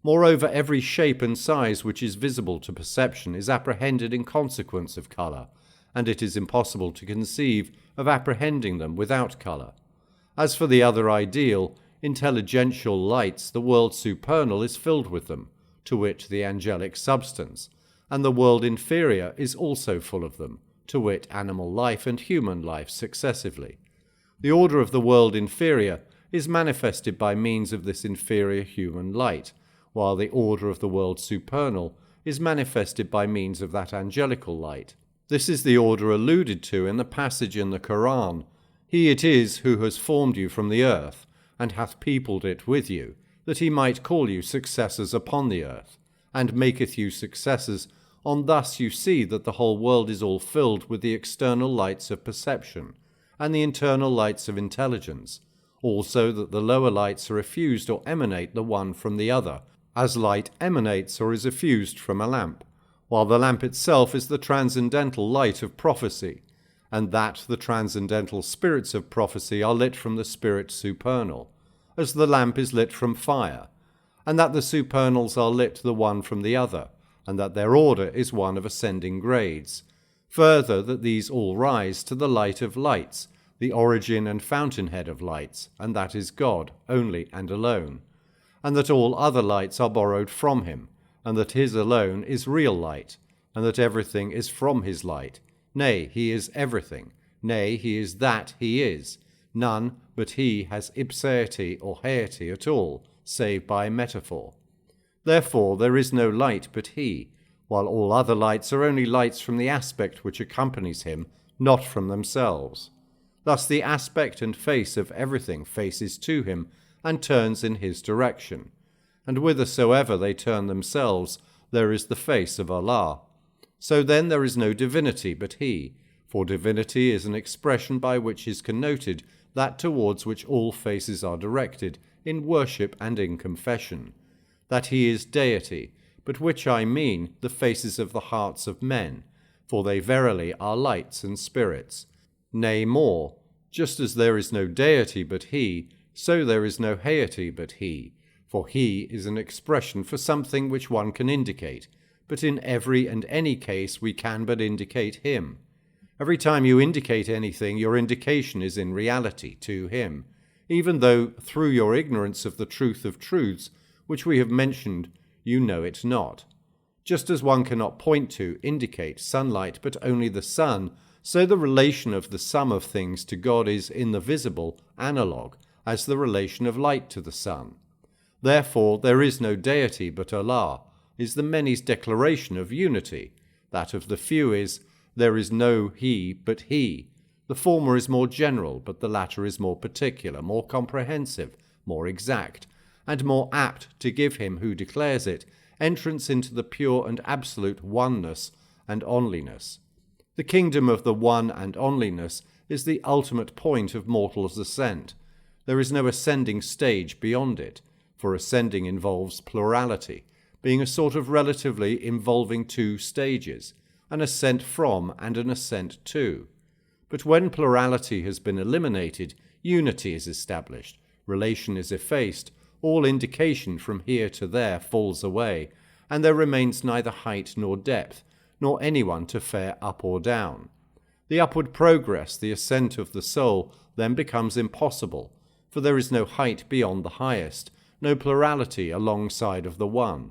Moreover, every shape and size which is visible to perception is apprehended in consequence of colour, and it is impossible to conceive of apprehending them without colour. As for the other ideal, intelligential lights, the world supernal is filled with them, to wit, the angelic substance, and the world inferior is also full of them, to wit, animal life and human life successively. The order of the world inferior is manifested by means of this inferior human light, while the order of the world supernal is manifested by means of that angelical light. This is the order alluded to in the passage in the Qur'an. He it is who has formed you from the earth, and hath peopled it with you, that he might call you successors upon the earth, and maketh you successors, on thus you see that the whole world is all filled with the external lights of perception, and the internal lights of intelligence, also that the lower lights are effused or emanate the one from the other, as light emanates or is effused from a lamp, while the lamp itself is the transcendental light of prophecy, and that the transcendental spirits of prophecy are lit from the spirit supernal, as the lamp is lit from fire, and that the supernals are lit the one from the other, and that their order is one of ascending grades. Further, that these all rise to the light of lights, the origin and fountainhead of lights, and that is God, only and alone, and that all other lights are borrowed from him, and that his alone is real light, and that everything is from his light. Nay, he is everything. Nay, he is that he is. None but he has ipseity or heity at all, save by metaphor. Therefore there is no light but he, while all other lights are only lights from the aspect which accompanies him, not from themselves. Thus the aspect and face of everything faces to him, and turns in his direction. And whithersoever they turn themselves, there is the face of Allah. So then there is no divinity but he, for divinity is an expression by which is connoted that towards which all faces are directed, in worship and in confession. That he is deity, but which I mean the faces of the hearts of men, for they verily are lights and spirits. Nay more, just as there is no deity but he, so there is no heity but he, for he is an expression for something which one can indicate, but in every and any case we can but indicate him. Every time you indicate anything, your indication is in reality to him, even though through your ignorance of the truth of truths, which we have mentioned, you know it not. Just as one cannot point to, indicate sunlight, but only the sun, so the relation of the sum of things to God is, in the visible, analogue, as the relation of light to the sun. Therefore there is no deity but Allah, is the many's declaration of unity. That of the few is, there is no he but he. The former is more general, but the latter is more particular, more comprehensive, more exact, and more apt to give him who declares it entrance into the pure and absolute oneness and onlyness. The kingdom of the one and onlyness is the ultimate point of mortal's ascent. There is no ascending stage beyond it, for ascending involves plurality, being a sort of relatively involving two stages, an ascent from and an ascent to. But when plurality has been eliminated, unity is established, relation is effaced, all indication from here to there falls away, and there remains neither height nor depth, nor anyone to fare up or down. The upward progress, the ascent of the soul, then becomes impossible, for there is no height beyond the highest, no plurality alongside of the one,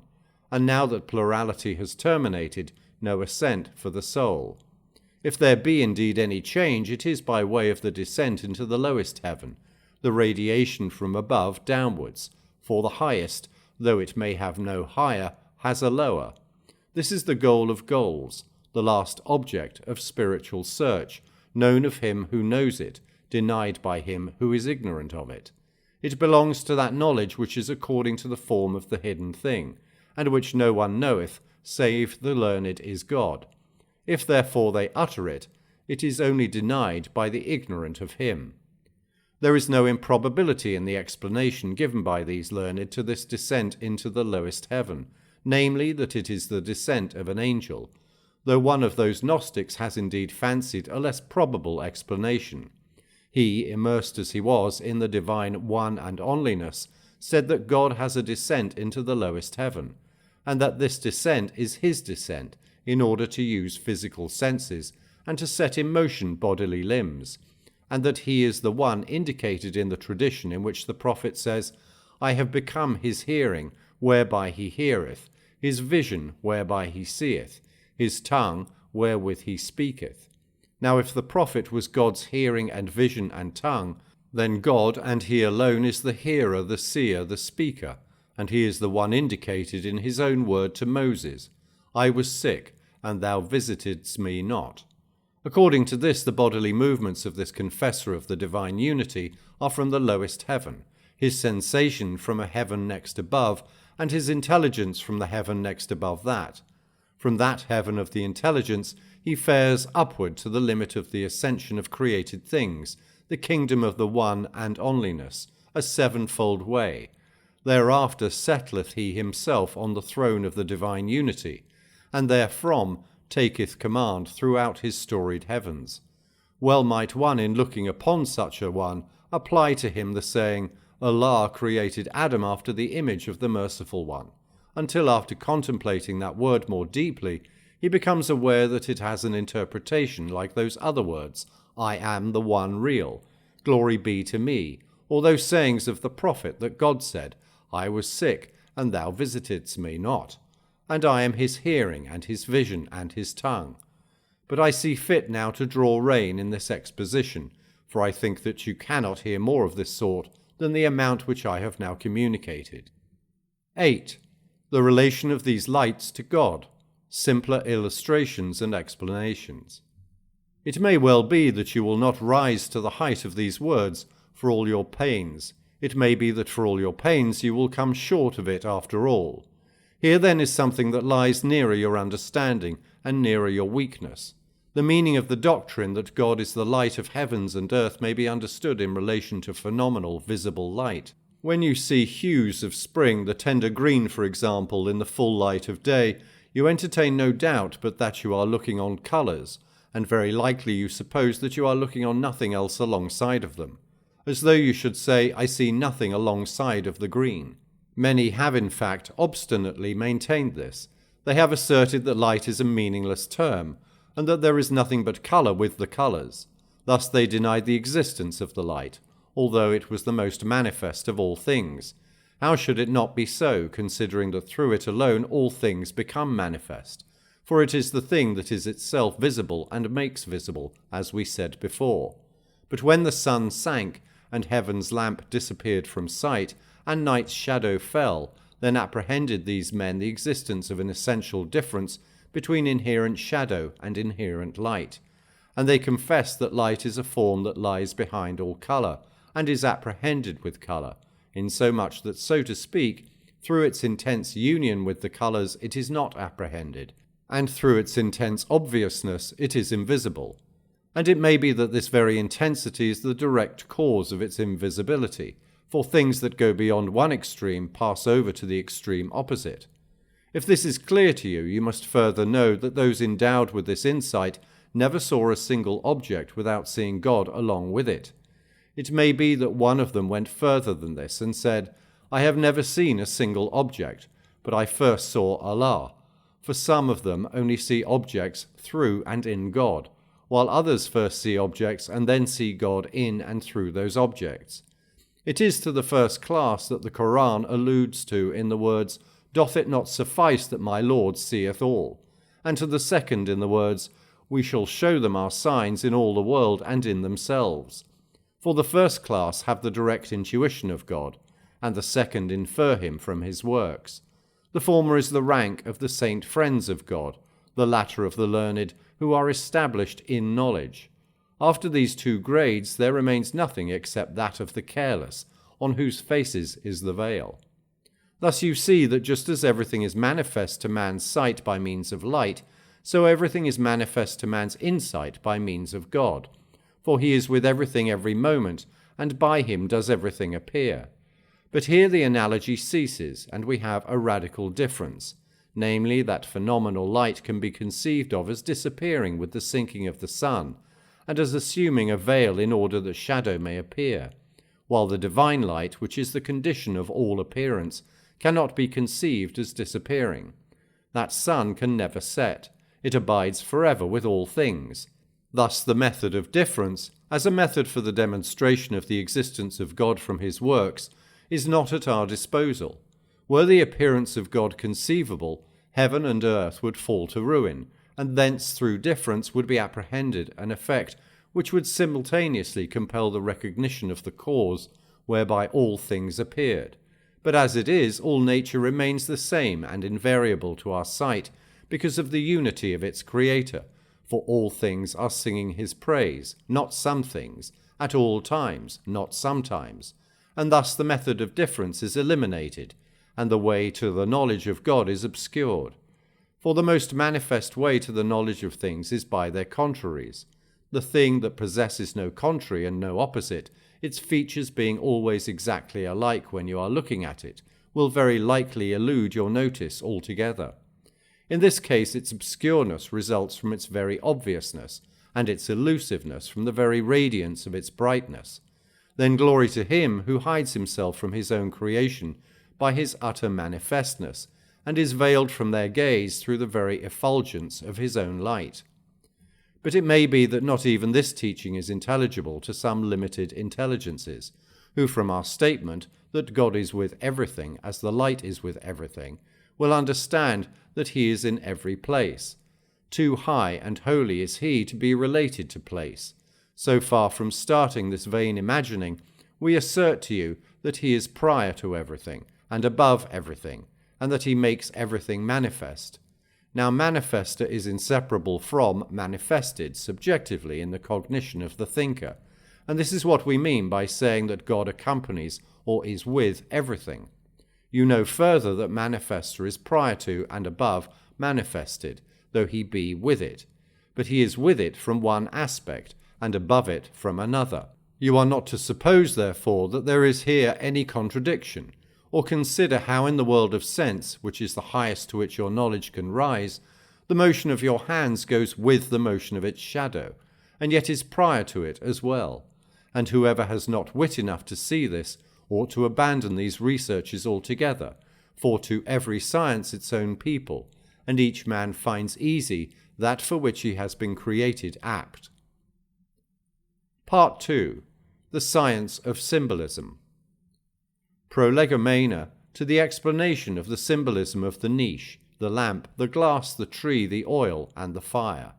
and now that plurality has terminated, no ascent for the soul. If there be indeed any change, it is by way of the descent into the lowest heaven, the radiation from above downwards, for the highest, though it may have no higher, has a lower. This is the goal of goals, the last object of spiritual search, known of him who knows it, denied by him who is ignorant of it. It belongs to that knowledge which is according to the form of the hidden thing, and which no one knoweth, save the learned is God. If therefore they utter it, it is only denied by the ignorant of him. There is no improbability in the explanation given by these learned to this descent into the lowest heaven, namely that it is the descent of an angel, though one of those Gnostics has indeed fancied a less probable explanation. He, immersed as he was in the divine one and onlyness, said that God has a descent into the lowest heaven, and that this descent is his descent, in order to use physical senses and to set in motion bodily limbs, and that he is the one indicated in the tradition in which the prophet says, I have become his hearing, whereby he heareth, his vision, whereby he seeth, his tongue, wherewith he speaketh. Now if the prophet was God's hearing and vision and tongue, then God and he alone is the hearer, the seer, the speaker, and he is the one indicated in his own word to Moses, I was sick, and thou visitedst me not. According to this, the bodily movements of this confessor of the divine unity are from the lowest heaven, his sensation from a heaven next above, and his intelligence from the heaven next above that. From that heaven of the intelligence he fares upward to the limit of the ascension of created things, the kingdom of the one and onlyness, a sevenfold way. Thereafter settleth he himself on the throne of the divine unity, and therefrom taketh command throughout his storied heavens. Well might one, in looking upon such a one, apply to him the saying, Allah created Adam after the image of the Merciful One, until after contemplating that word more deeply, he becomes aware that it has an interpretation like those other words, I am the one real, glory be to me, or those sayings of the prophet that God said, I was sick, and thou visitedst me not, and I am his hearing, and his vision, and his tongue. But I see fit now to draw rein in this exposition, for I think that you cannot hear more of this sort than the amount which I have now communicated. 8. The relation of these lights to God, simpler illustrations and explanations. It may well be that you will not rise to the height of these words for all your pains. It may be that for all your pains you will come short of it after all. Here then is something that lies nearer your understanding and nearer your weakness. The meaning of the doctrine that God is the light of heavens and earth may be understood in relation to phenomenal visible light. When you see hues of spring, the tender green, for example, in the full light of day, you entertain no doubt but that you are looking on colours, and very likely you suppose that you are looking on nothing else alongside of them, as though you should say, I see nothing alongside of the green. Many have in fact obstinately maintained this. They have asserted that light is a meaningless term, and that there is nothing but colour with the colours. Thus they denied the existence of the light, although it was the most manifest of all things. How should it not be so, considering that through it alone all things become manifest? For it is the thing that is itself visible and makes visible, as we said before. But when the sun sank, and heaven's lamp disappeared from sight, and night's shadow fell, then apprehended these men the existence of an essential difference between inherent shadow and inherent light. And they confess that light is a form that lies behind all colour, and is apprehended with colour, insomuch that, so to speak, through its intense union with the colours it is not apprehended, and through its intense obviousness it is invisible. And it may be that this very intensity is the direct cause of its invisibility, for things that go beyond one extreme pass over to the extreme opposite. If this is clear to you, you must further know that those endowed with this insight never saw a single object without seeing God along with it. It may be that one of them went further than this and said, I have never seen a single object, but I first saw Allah. For some of them only see objects through and in God, while others first see objects and then see God in and through those objects. It is to the first class that the Qur'an alludes to in the words, Doth it not suffice that my Lord seeth all? And to the second in the words, We shall show them our signs in all the world and in themselves. For the first class have the direct intuition of God, and the second infer him from his works. The former is the rank of the saint friends of God, the latter of the learned, who are established in knowledge. After these two grades there remains nothing except that of the careless, on whose faces is the veil. Thus you see that just as everything is manifest to man's sight by means of light, so everything is manifest to man's insight by means of God. For he is with everything every moment, and by him does everything appear. But here the analogy ceases, and we have a radical difference, namely that phenomenal light can be conceived of as disappearing with the sinking of the sun, and as assuming a veil in order that shadow may appear, while the divine light, which is the condition of all appearance, cannot be conceived as disappearing. That sun can never set. It abides forever with all things. Thus the method of difference, as a method for the demonstration of the existence of God from his works, is not at our disposal. Were the appearance of God conceivable, heaven and earth would fall to ruin, and thence through difference would be apprehended an effect which would simultaneously compel the recognition of the cause whereby all things appeared. But as it is, all nature remains the same and invariable to our sight, because of the unity of its Creator, for all things are singing his praise, not some things, at all times, not sometimes, and thus the method of difference is eliminated, and the way to the knowledge of God is obscured. For the most manifest way to the knowledge of things is by their contraries. The thing that possesses no contrary and no opposite, its features being always exactly alike when you are looking at it, will very likely elude your notice altogether. In this case its obscureness results from its very obviousness, and its elusiveness from the very radiance of its brightness. Then glory to him who hides himself from his own creation by his utter manifestness, and is veiled from their gaze through the very effulgence of his own light. But it may be that not even this teaching is intelligible to some limited intelligences, who from our statement that God is with everything as the light is with everything, will understand that he is in every place. Too high and holy is he to be related to place. So far from starting this vain imagining, we assert to you that he is prior to everything, and above everything, and that he makes everything manifest. Now manifester is inseparable from manifested subjectively in the cognition of the thinker, and this is what we mean by saying that God accompanies or is with everything. You know further that manifester is prior to and above manifested, though he be with it, but he is with it from one aspect, and above it from another. You are not to suppose, therefore, that there is here any contradiction, or consider how in the world of sense, which is the highest to which your knowledge can rise, the motion of your hands goes with the motion of its shadow, and yet is prior to it as well. And whoever has not wit enough to see this ought to abandon these researches altogether, for to every science its own people, and each man finds easy that for which he has been created apt. Part 2. The Science of Symbolism. Prolegomena to the explanation of the symbolism of the niche, the lamp, the glass, the tree, the oil, and the fire.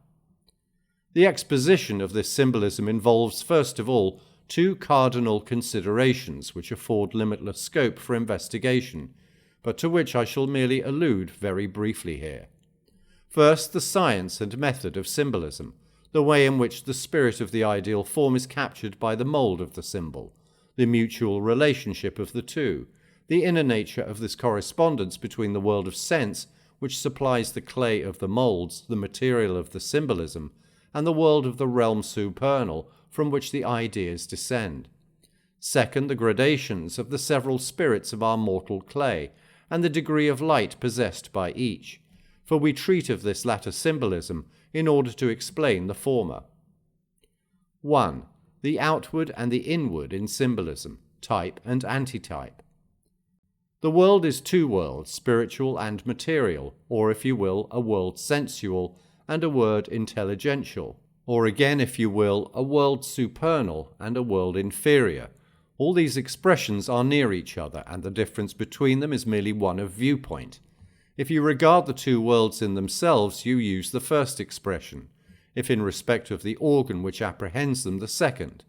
The exposition of this symbolism involves, first of all, two cardinal considerations which afford limitless scope for investigation, but to which I shall merely allude very briefly here. First, the science and method of symbolism, the way in which the spirit of the ideal form is captured by the mould of the symbol, the mutual relationship of the two, the inner nature of this correspondence between the world of sense, which supplies the clay of the moulds, the material of the symbolism, and the world of the realm supernal, from which the ideas descend. Second, the gradations of the several spirits of our mortal clay, and the degree of light possessed by each, for we treat of this latter symbolism in order to explain the former. 1. The outward and the inward in symbolism, type and antitype. The world is two worlds, spiritual and material, or if you will, a world sensual and a world intelligential, or again, if you will, a world supernal and a world inferior, All these expressions are near each other, and the difference between them is merely one of viewpoint. If you regard the two worlds in themselves, you use the first expression. If in respect of the organ which apprehends them, the second.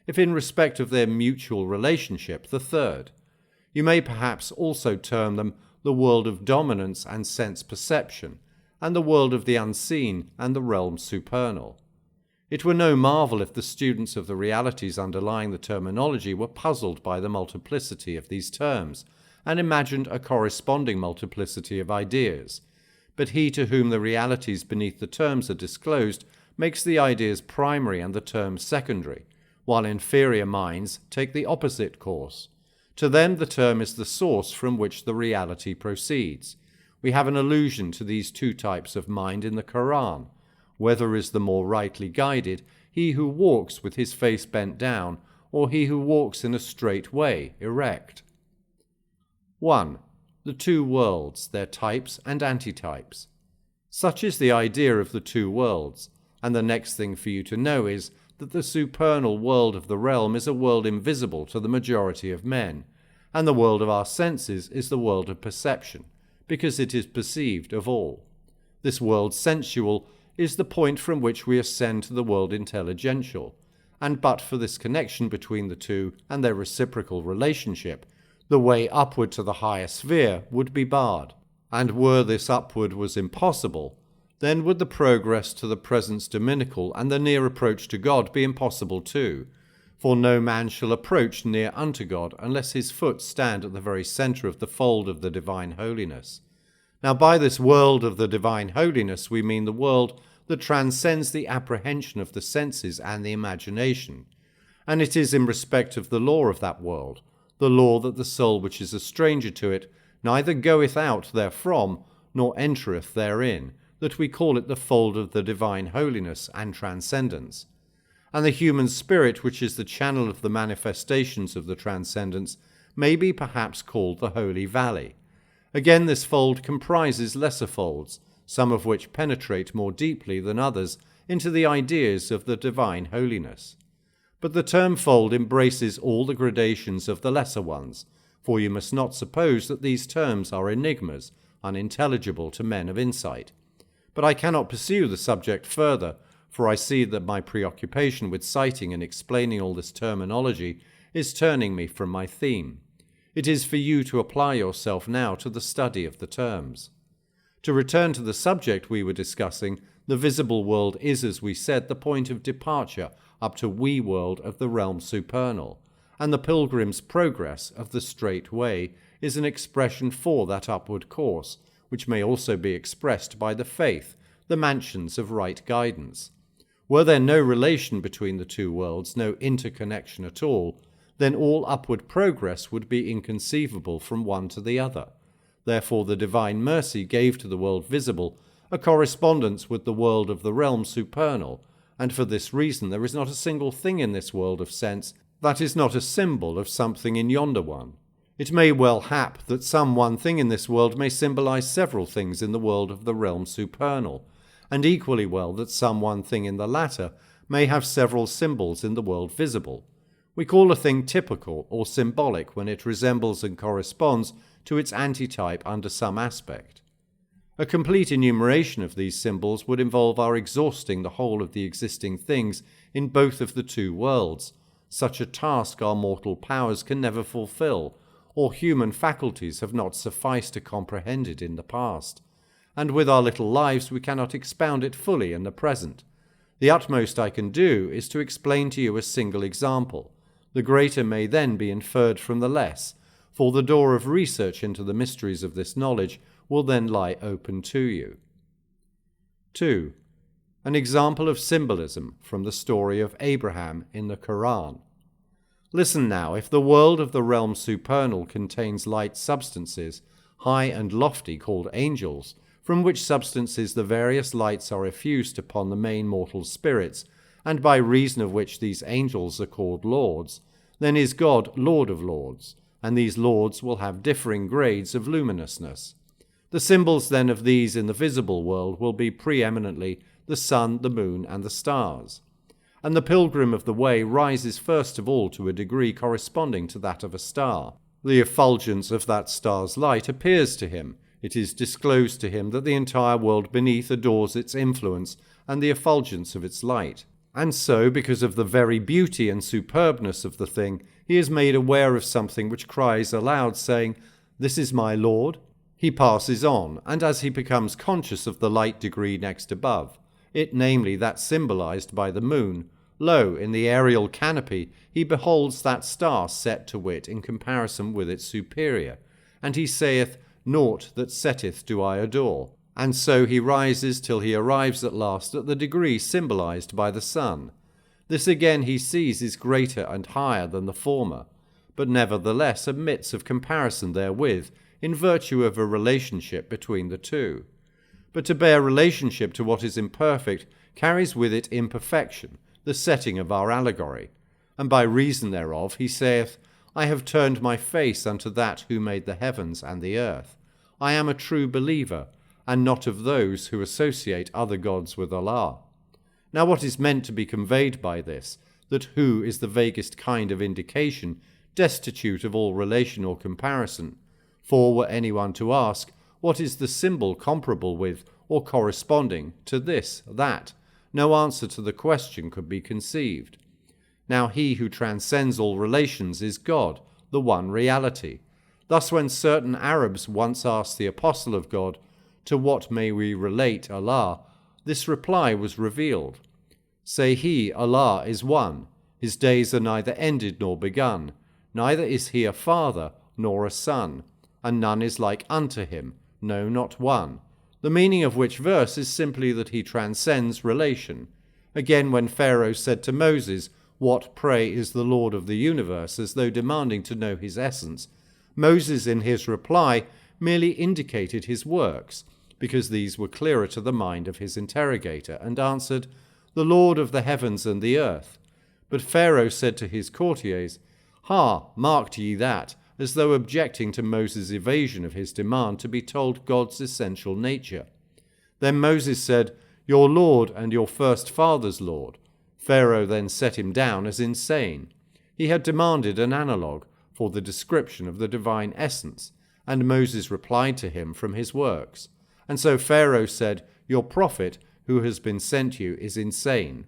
If in respect of their mutual relationship, the third. You may perhaps also term them the world of dominance and sense perception, and the world of the unseen and the realm supernal. It were no marvel if the students of the realities underlying the terminology were puzzled by the multiplicity of these terms, and imagined a corresponding multiplicity of ideas. But he to whom the realities beneath the terms are disclosed makes the ideas primary and the terms secondary, while inferior minds take the opposite course. To them the term is the source from which the reality proceeds. We have an allusion to these two types of mind in the Qur'an. Whether is the more rightly guided, he who walks with his face bent down, or he who walks in a straight way, erect? 1. The two worlds, their types and antitypes. Such is the idea of the two worlds, and the next thing for you to know is that the supernal world of the realm is a world invisible to the majority of men, and the world of our senses is the world of perception, because it is perceived of all. This world sensual is the point from which we ascend to the world intelligential, and but for this connection between the two and their reciprocal relationship, the way upward to the higher sphere would be barred. And were this upward was impossible, then would the progress to the presence dominical and the near approach to God be impossible too. For no man shall approach near unto God unless his foot stand at the very centre of the fold of the divine holiness. Now by this world of the divine holiness we mean the world that transcends the apprehension of the senses and the imagination. And it is in respect of the law of that world, the law that the soul which is a stranger to it neither goeth out therefrom, nor entereth therein, that we call it the fold of the divine holiness and transcendence. And the human spirit, which is the channel of the manifestations of the transcendence, may be perhaps called the Holy Valley. Again, this fold comprises lesser folds, some of which penetrate more deeply than others into the ideas of the divine holiness. But the term fold embraces all the gradations of the lesser ones, for you must not suppose that these terms are enigmas, unintelligible to men of insight. But I cannot pursue the subject further, for I see that my preoccupation with citing and explaining all this terminology is turning me from my theme. It is for you to apply yourself now to the study of the terms. To return to the subject we were discussing, the visible world is, as we said, the point of departure up to we world of the realm supernal, and the pilgrim's progress of the straight way is an expression for that upward course, which may also be expressed by the faith, the mansions of right guidance. Were there no relation between the two worlds, no interconnection at all, then all upward progress would be inconceivable from one to the other. Therefore the divine mercy gave to the world visible a correspondence with the world of the realm supernal, and for this reason there is not a single thing in this world of sense that is not a symbol of something in yonder one. It may well hap that some one thing in this world may symbolize several things in the world of the realm supernal, and equally well that some one thing in the latter may have several symbols in the world visible. We call a thing typical or symbolic when it resembles and corresponds to its antitype under some aspect. A complete enumeration of these symbols would involve our exhausting the whole of the existing things in both of the two worlds. Such a task our mortal powers can never fulfill, or human faculties have not sufficed to comprehend it in the past, and with our little lives we cannot expound it fully in the present. The utmost I can do is to explain to you a single example. The greater may then be inferred from the less, for the door of research into the mysteries of this knowledge will then lie open to you. 2. An example of symbolism from the story of Abraham in the Qur'an. Listen now, if the world of the realm supernal contains light substances, high and lofty, called angels, from which substances the various lights are effused upon the main mortal spirits, and by reason of which these angels are called lords, then is God Lord of lords, and these lords will have differing grades of luminousness. The symbols then of these in the visible world will be preeminently the sun, the moon, and the stars. and the pilgrim of the way rises first of all to a degree corresponding to that of a star. The effulgence of that star's light appears to him. It is disclosed to him that the entire world beneath adores its influence and the effulgence of its light. And so, because of the very beauty and superbness of the thing, he is made aware of something which cries aloud, saying, "This is my Lord." He passes on, and as he becomes conscious of the light degree next above, it namely that symbolized by the moon, lo, in the aerial canopy he beholds that star set to wit in comparison with its superior, and he saith, "Naught that setteth do I adore." And so he rises till he arrives at last at the degree symbolized by the sun. This again he sees is greater and higher than the former, but nevertheless admits of comparison therewith, in virtue of a relationship between the two. But to bear relationship to what is imperfect carries with it imperfection, the setting of our allegory. And by reason thereof he saith, "I have turned my face unto that who made the heavens and the earth. I am a true believer, and not of those who associate other gods with Allah." Now what is meant to be conveyed by this, that who is the vaguest kind of indication, destitute of all relation or comparison? For were anyone to ask, what is the symbol comparable with, or corresponding to this, that, no answer to the question could be conceived. Now he who transcends all relations is God, the one reality. Thus when certain Arabs once asked the apostle of God, "To what may we relate Allah?" this reply was revealed. Say he, Allah is one. His days are neither ended nor begun. Neither is he a father nor a son. And none is like unto him, no, not one. The meaning of which verse is simply that he transcends relation. Again, when Pharaoh said to Moses, "What, pray, is the Lord of the universe?" as though demanding to know his essence, Moses in his reply merely indicated his works, because these were clearer to the mind of his interrogator, and answered, "The Lord of the heavens and the earth." But Pharaoh said to his courtiers, "Ha, marked ye that?" as though objecting to Moses' evasion of his demand to be told God's essential nature. Then Moses said, "Your Lord and your first father's Lord." Pharaoh then set him down as insane. He had demanded an analogue for the description of the divine essence, and Moses replied to him from his works. And so Pharaoh said, "Your prophet who has been sent you is insane."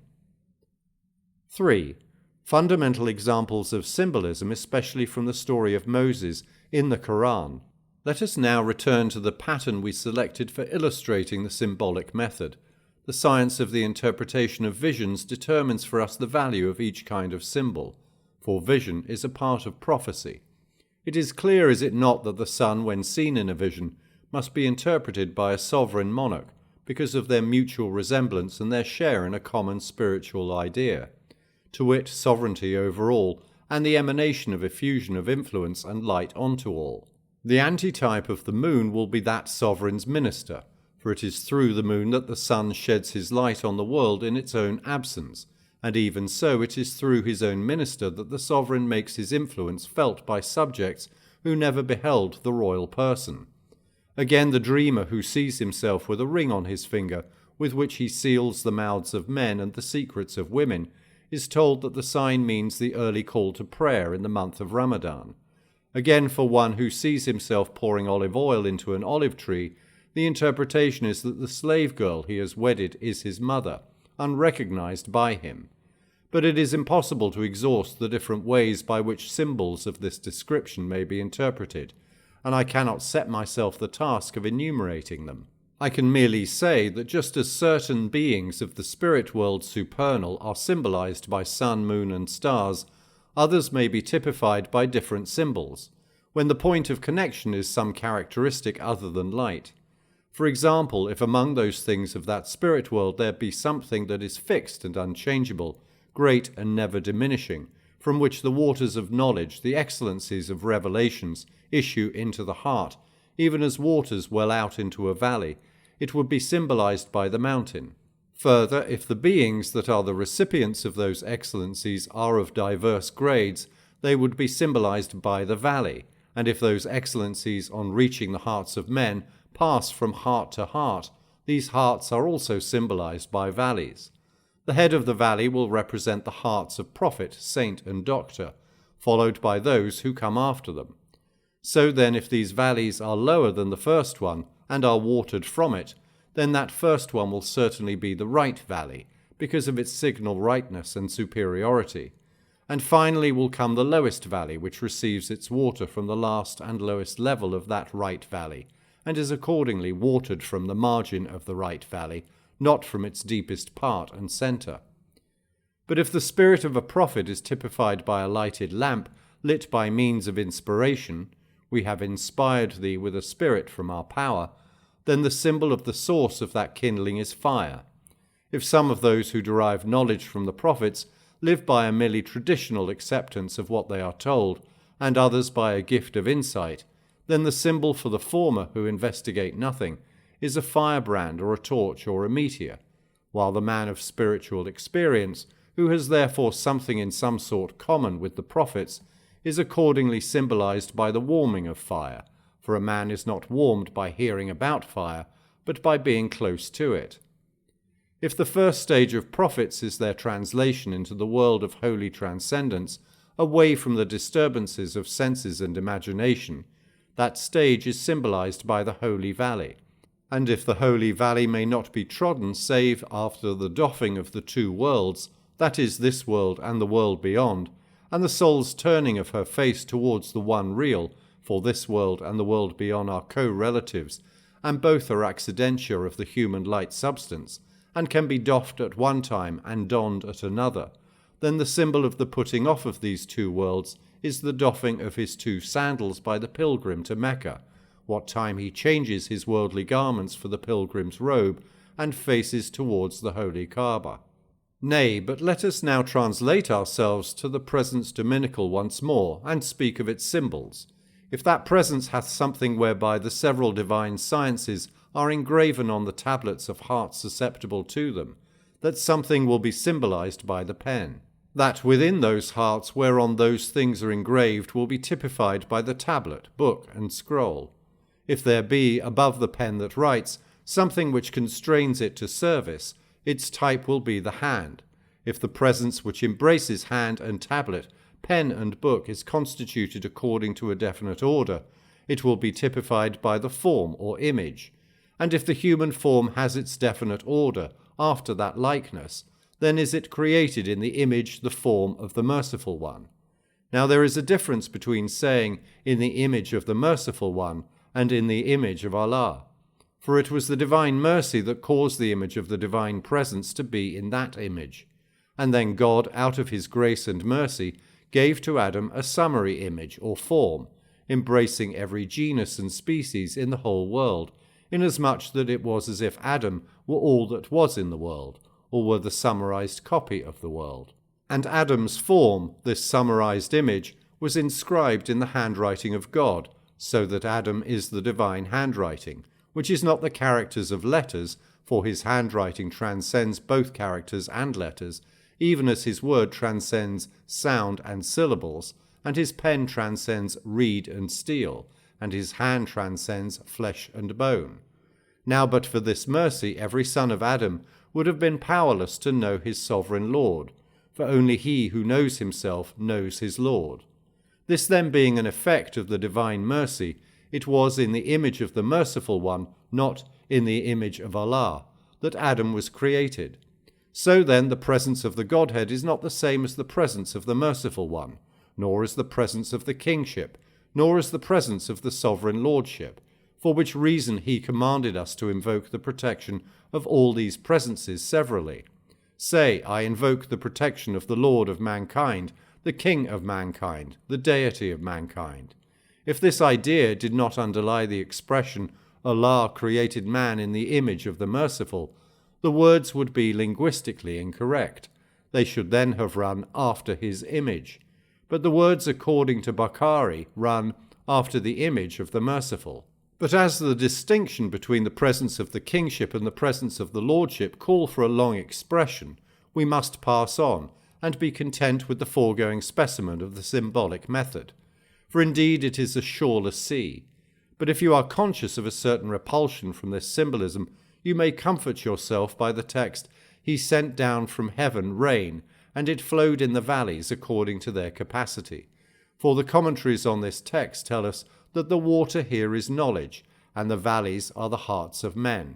3. Fundamental examples of symbolism, especially from the story of Moses in the Qur'an. Let us now return to the pattern we selected for illustrating the symbolic method. The science of the interpretation of visions determines for us the value of each kind of symbol, for vision is a part of prophecy. It is clear, is it not, that the sun, when seen in a vision, must be interpreted by a sovereign monarch, because of their mutual resemblance and their share in a common spiritual idea, to wit, sovereignty over all, and the emanation of effusion of influence and light onto all. The antitype of the moon will be that sovereign's minister, for it is through the moon that the sun sheds his light on the world in its own absence, and even so it is through his own minister that the sovereign makes his influence felt by subjects who never beheld the royal person. Again, the dreamer who sees himself with a ring on his finger, with which he seals the mouths of men and the secrets of women, is told that the sign means the early call to prayer in the month of Ramadan. Again, for one who sees himself pouring olive oil into an olive tree, the interpretation is that the slave girl he has wedded is his mother, unrecognized by him. But it is impossible to exhaust the different ways by which symbols of this description may be interpreted, and I cannot set myself the task of enumerating them. I can merely say that just as certain beings of the spirit world supernal are symbolized by sun, moon, and stars, others may be typified by different symbols, when the point of connection is some characteristic other than light. For example, if among those things of that spirit world there be something that is fixed and unchangeable, great and never diminishing, from which the waters of knowledge, the excellencies of revelations, issue into the heart, even as waters well out into a valley, it would be symbolized by the mountain. Further, if the beings that are the recipients of those excellencies are of diverse grades, they would be symbolized by the valley, and if those excellencies, on reaching the hearts of men, pass from heart to heart, these hearts are also symbolized by valleys. The head of the valley will represent the hearts of prophet, saint, and doctor, followed by those who come after them. So then, if these valleys are lower than the first one, and are watered from it, then that first one will certainly be the right valley, because of its signal rightness and superiority. And finally will come the lowest valley, which receives its water from the last and lowest level of that right valley, and is accordingly watered from the margin of the right valley, not from its deepest part and centre. But if the spirit of a prophet is typified by a lighted lamp, lit by means of inspiration, we have inspired thee with a spirit from our power, then the symbol of the source of that kindling is fire. If some of those who derive knowledge from the prophets live by a merely traditional acceptance of what they are told, and others by a gift of insight, then the symbol for the former who investigate nothing is a firebrand or a torch or a meteor, while the man of spiritual experience, who has therefore something in some sort common with the prophets, is accordingly symbolized by the warming of fire, for a man is not warmed by hearing about fire, but by being close to it. If the first stage of prophets is their translation into the world of holy transcendence, away from the disturbances of senses and imagination, that stage is symbolized by the holy valley. And if the holy valley may not be trodden save after the doffing of the two worlds, that is, this world and the world beyond, and the soul's turning of her face towards the one real, for this world and the world beyond are co-relatives, and both are accidentia of the human light substance, and can be doffed at one time and donned at another, then the symbol of the putting off of these two worlds is the doffing of his two sandals by the pilgrim to Mecca, what time he changes his worldly garments for the pilgrim's robe, and faces towards the holy Kaaba. Nay, but let us now translate ourselves to the presence dominical once more, and speak of its symbols. If that presence hath something whereby the several divine sciences are engraven on the tablets of hearts susceptible to them, that something will be symbolized by the pen. That within those hearts whereon those things are engraved will be typified by the tablet, book, and scroll. If there be, above the pen that writes, something which constrains it to service, its type will be the hand. If the presence which embraces hand and tablet, pen and book is constituted according to a definite order, it will be typified by the form or image. And if the human form has its definite order after that likeness, then is it created in the image, the form of the Merciful One. Now there is a difference between saying, in the image of the Merciful One, and in the image of Allah. For it was the divine mercy that caused the image of the divine presence to be in that image. And then God, out of his grace and mercy, gave to Adam a summary image or form, embracing every genus and species in the whole world, inasmuch that it was as if Adam were all that was in the world, or were the summarized copy of the world. And Adam's form, this summarized image, was inscribed in the handwriting of God, so that Adam is the divine handwriting, which is not the characters of letters, for his handwriting transcends both characters and letters, even as his word transcends sound and syllables, and his pen transcends reed and steel, and his hand transcends flesh and bone. Now but for this mercy every son of Adam would have been powerless to know his sovereign Lord, for only he who knows himself knows his Lord. This then being an effect of the divine mercy, it was in the image of the Merciful One, not in the image of Allah, that Adam was created. So then the presence of the Godhead is not the same as the presence of the Merciful One, nor as the presence of the kingship, nor as the presence of the sovereign lordship, for which reason he commanded us to invoke the protection of all these presences severally. Say, I invoke the protection of the Lord of mankind, the King of mankind, the deity of mankind. If this idea did not underlie the expression, Allah created man in the image of the merciful, the words would be linguistically incorrect. They should then have run after his image. But the words according to Bukhari run after the image of the merciful. But as the distinction between the presence of the kingship and the presence of the lordship call for a long expression, we must pass on, and be content with the foregoing specimen of the symbolic method. For indeed it is a shoreless sea. But if you are conscious of a certain repulsion from this symbolism, you may comfort yourself by the text, He sent down from heaven rain, and it flowed in the valleys according to their capacity. For the commentaries on this text tell us that the water here is knowledge, and the valleys are the hearts of men.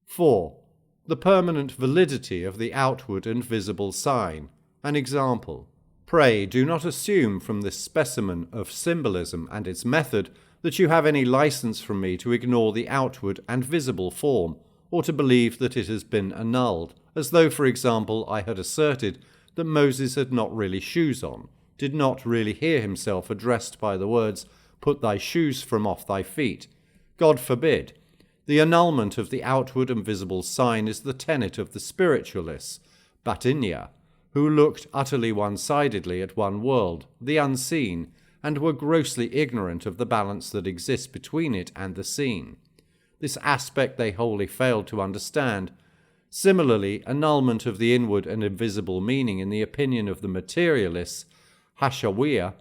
4. The permanent validity of the outward and visible sign. An example. Pray do not assume from this specimen of symbolism and its method that you have any license from me to ignore the outward and visible form, or to believe that it has been annulled, as though, for example, I had asserted that Moses had not really shoes on, did not really hear himself addressed by the words, "Put thy shoes from off thy feet." God forbid. The annulment of the outward and visible sign is the tenet of the spiritualists, Batinya, who looked utterly one-sidedly at one world, the unseen, and were grossly ignorant of the balance that exists between it and the seen. This aspect they wholly failed to understand. Similarly, annulment of the inward and invisible meaning in the opinion of the materialists, Hashawiyah,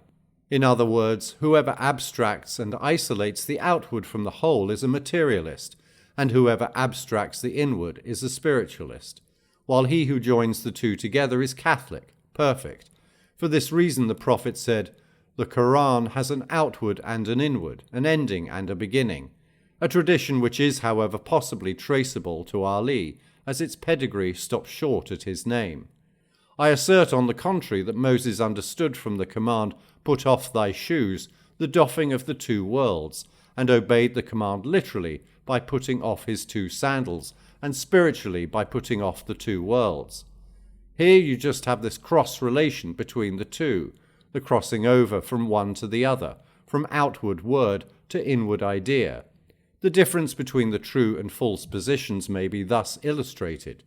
in other words, whoever abstracts and isolates the outward from the whole is a materialist, and whoever abstracts the inward is a spiritualist, while he who joins the two together is Catholic, perfect. For this reason the Prophet said, "The Qur'an has an outward and an inward, an ending and a beginning," a tradition which is, however, possibly traceable to Ali, as its pedigree stops short at his name. I assert, on the contrary, that Moses understood from the command, "Put off thy shoes," the doffing of the two worlds, and obeyed the command literally by putting off his two sandals, and spiritually by putting off the two worlds. Here you just have this cross-relation between the two, the crossing over from one to the other, from outward word to inward idea. The difference between the true and false positions may be thus illustrated.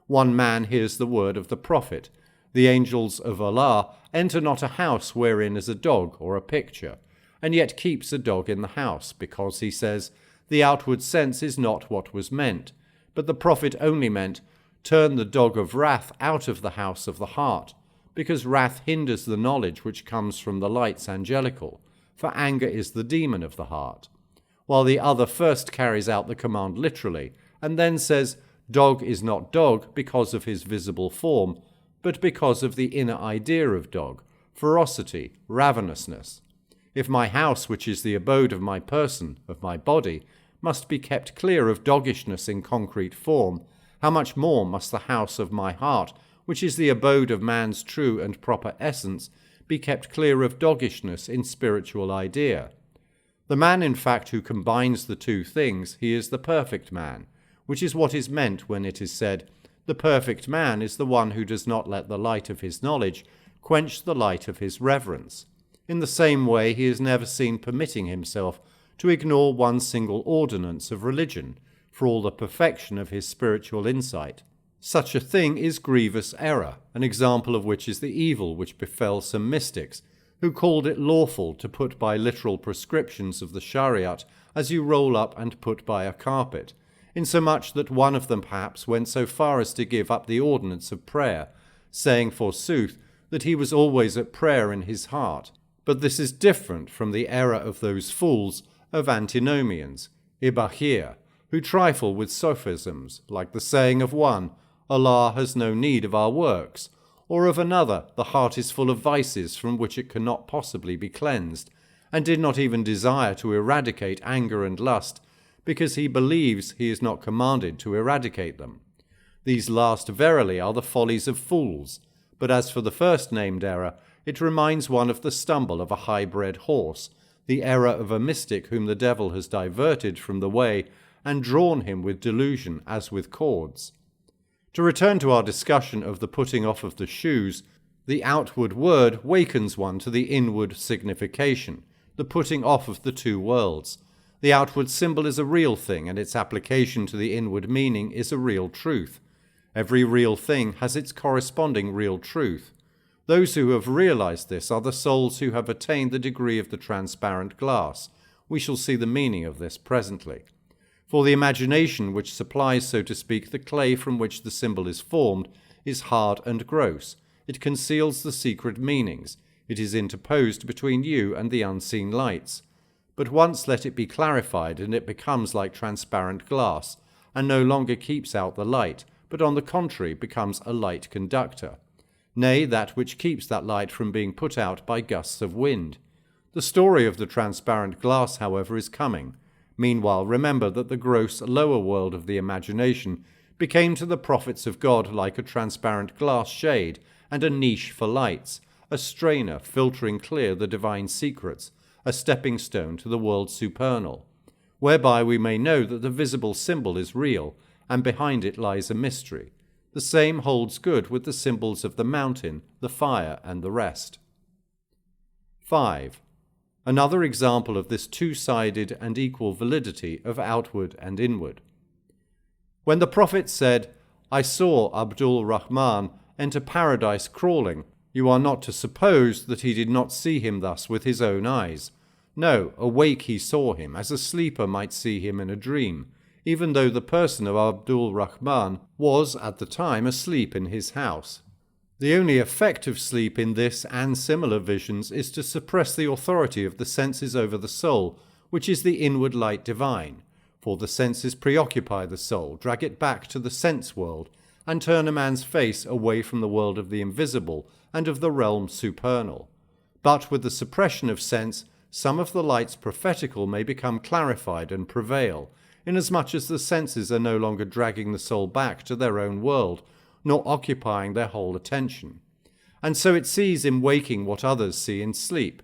One man hears the word of the prophet. The angels of Allah enter not a house wherein is a dog or a picture, and yet keeps a dog in the house, because he says, the outward sense is not what was meant, but the prophet only meant, turn the dog of wrath out of the house of the heart, because wrath hinders the knowledge which comes from the lights angelical, for anger is the demon of the heart. While the other first carries out the command literally, and then says, dog is not dog because of his visible form, but because of the inner idea of dog, ferocity, ravenousness. If my house, which is the abode of my person, of my body, must be kept clear of doggishness in concrete form, how much more must the house of my heart, which is the abode of man's true and proper essence, be kept clear of doggishness in spiritual idea? The man, in fact, who combines the two things, he is the perfect man, which is what is meant when it is said, the perfect man is the one who does not let the light of his knowledge quench the light of his reverence. In the same way, he is never seen permitting himself to ignore one single ordinance of religion for all the perfection of his spiritual insight. Such a thing is grievous error, an example of which is the evil which befell some mystics, who called it lawful to put by literal prescriptions of the Shariat as you roll up and put by a carpet, insomuch that one of them perhaps went so far as to give up the ordinance of prayer, saying forsooth that he was always at prayer in his heart. But this is different from the error of those fools of antinomians, Ibahir, who trifle with sophisms, like the saying of one, Allah has no need of our works, or of another, the heart is full of vices from which it cannot possibly be cleansed, and did not even desire to eradicate anger and lust, because he believes he is not commanded to eradicate them. These last verily are the follies of fools, but as for the first named error, it reminds one of the stumble of a high-bred horse, the error of a mystic whom the devil has diverted from the way and drawn him with delusion as with cords. To return to our discussion of the putting off of the shoes, the outward word wakens one to the inward signification, the putting off of the two worlds. The outward symbol is a real thing, and its application to the inward meaning is a real truth. Every real thing has its corresponding real truth. Those who have realized this are the souls who have attained the degree of the transparent glass. We shall see the meaning of this presently. For the imagination, which supplies, so to speak, the clay from which the symbol is formed, is hard and gross. It conceals the secret meanings. It is interposed between you and the unseen lights. But once let it be clarified, and it becomes like transparent glass, and no longer keeps out the light, but on the contrary becomes a light conductor. Nay, that which keeps that light from being put out by gusts of wind. The story of the transparent glass, however, is coming. Meanwhile, remember that the gross lower world of the imagination became to the prophets of God like a transparent glass shade and a niche for lights, a strainer filtering clear the divine secrets, a stepping stone to the world supernal, whereby we may know that the visible symbol is real, and behind it lies a mystery. The same holds good with the symbols of the mountain, the fire, and the rest. 5. Another example of this two-sided and equal validity of outward and inward. When the prophet said, "I saw Abdul Rahman enter paradise crawling," you are not to suppose that he did not see him thus with his own eyes. No, awake he saw him, as a sleeper might see him in a dream, even though the person of Abdul Rahman was at the time asleep in his house. The only effect of sleep in this and similar visions is to suppress the authority of the senses over the soul, which is the inward light divine, for the senses preoccupy the soul, drag it back to the sense world, and turn a man's face away from the world of the invisible and of the realm supernal. But with the suppression of sense, some of the lights prophetical may become clarified and prevail, inasmuch as the senses are no longer dragging the soul back to their own world, nor occupying their whole attention. And so it sees in waking what others see in sleep.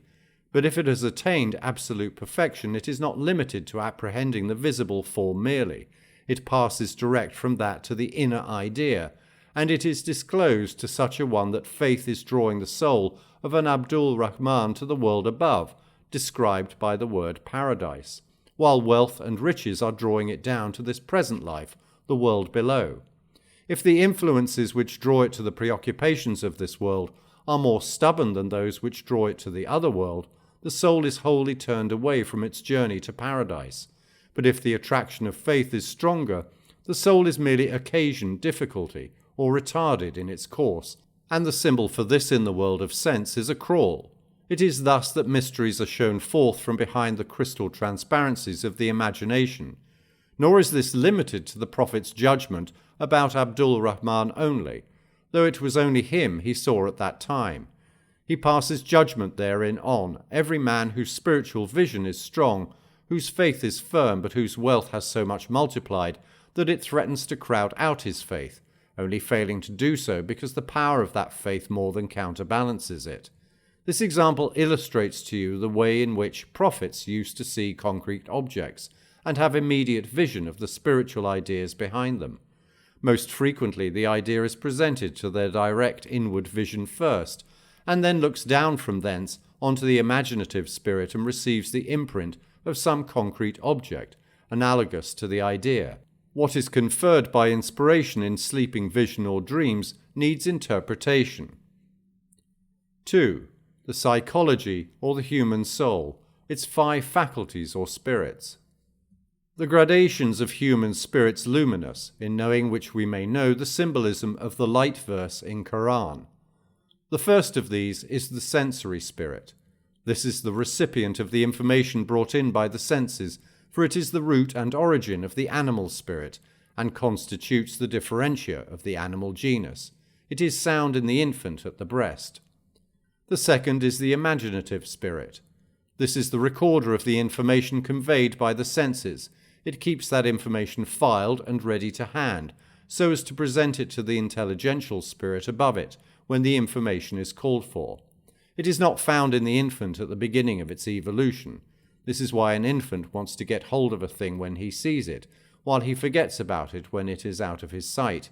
But if it has attained absolute perfection, it is not limited to apprehending the visible form merely. It passes direct from that to the inner idea, and it is disclosed to such a one that faith is drawing the soul of an Abdul Rahman to the world above, described by the word paradise, while wealth and riches are drawing it down to this present life, the world below. If the influences which draw it to the preoccupations of this world are more stubborn than those which draw it to the other world, the soul is wholly turned away from its journey to paradise. But if the attraction of faith is stronger, the soul is merely occasioned difficulty or retarded in its course, and the symbol for this in the world of sense is a crawl. It is thus that mysteries are shown forth from behind the crystal transparencies of the imagination. Nor is this limited to the prophet's judgment about Abdul Rahman only, though it was only him he saw at that time. He passes judgment therein on every man whose spiritual vision is strong, whose faith is firm, but whose wealth has so much multiplied that it threatens to crowd out his faith, only failing to do so because the power of that faith more than counterbalances it. This example illustrates to you the way in which prophets used to see concrete objects and have immediate vision of the spiritual ideas behind them. Most frequently the idea is presented to their direct inward vision first, and then looks down from thence onto the imaginative spirit and receives the imprint of some concrete object, analogous to the idea. What is conferred by inspiration in sleeping vision or dreams needs interpretation. 2. The psychology or the human soul, its 5 faculties or spirits. The gradations of human spirits luminous, in knowing which we may know the symbolism of the light verse in Qur'an. The first of these is the sensory spirit. This is the recipient of the information brought in by the senses, for it is the root and origin of the animal spirit, and constitutes the differentia of the animal genus. It is sound in the infant at the breast. The second is the imaginative spirit. This is the recorder of the information conveyed by the senses. It keeps that information filed and ready to hand, so as to present it to the intelligential spirit above it when the information is called for. It is not found in the infant at the beginning of its evolution. This is why an infant wants to get hold of a thing when he sees it, while he forgets about it when it is out of his sight.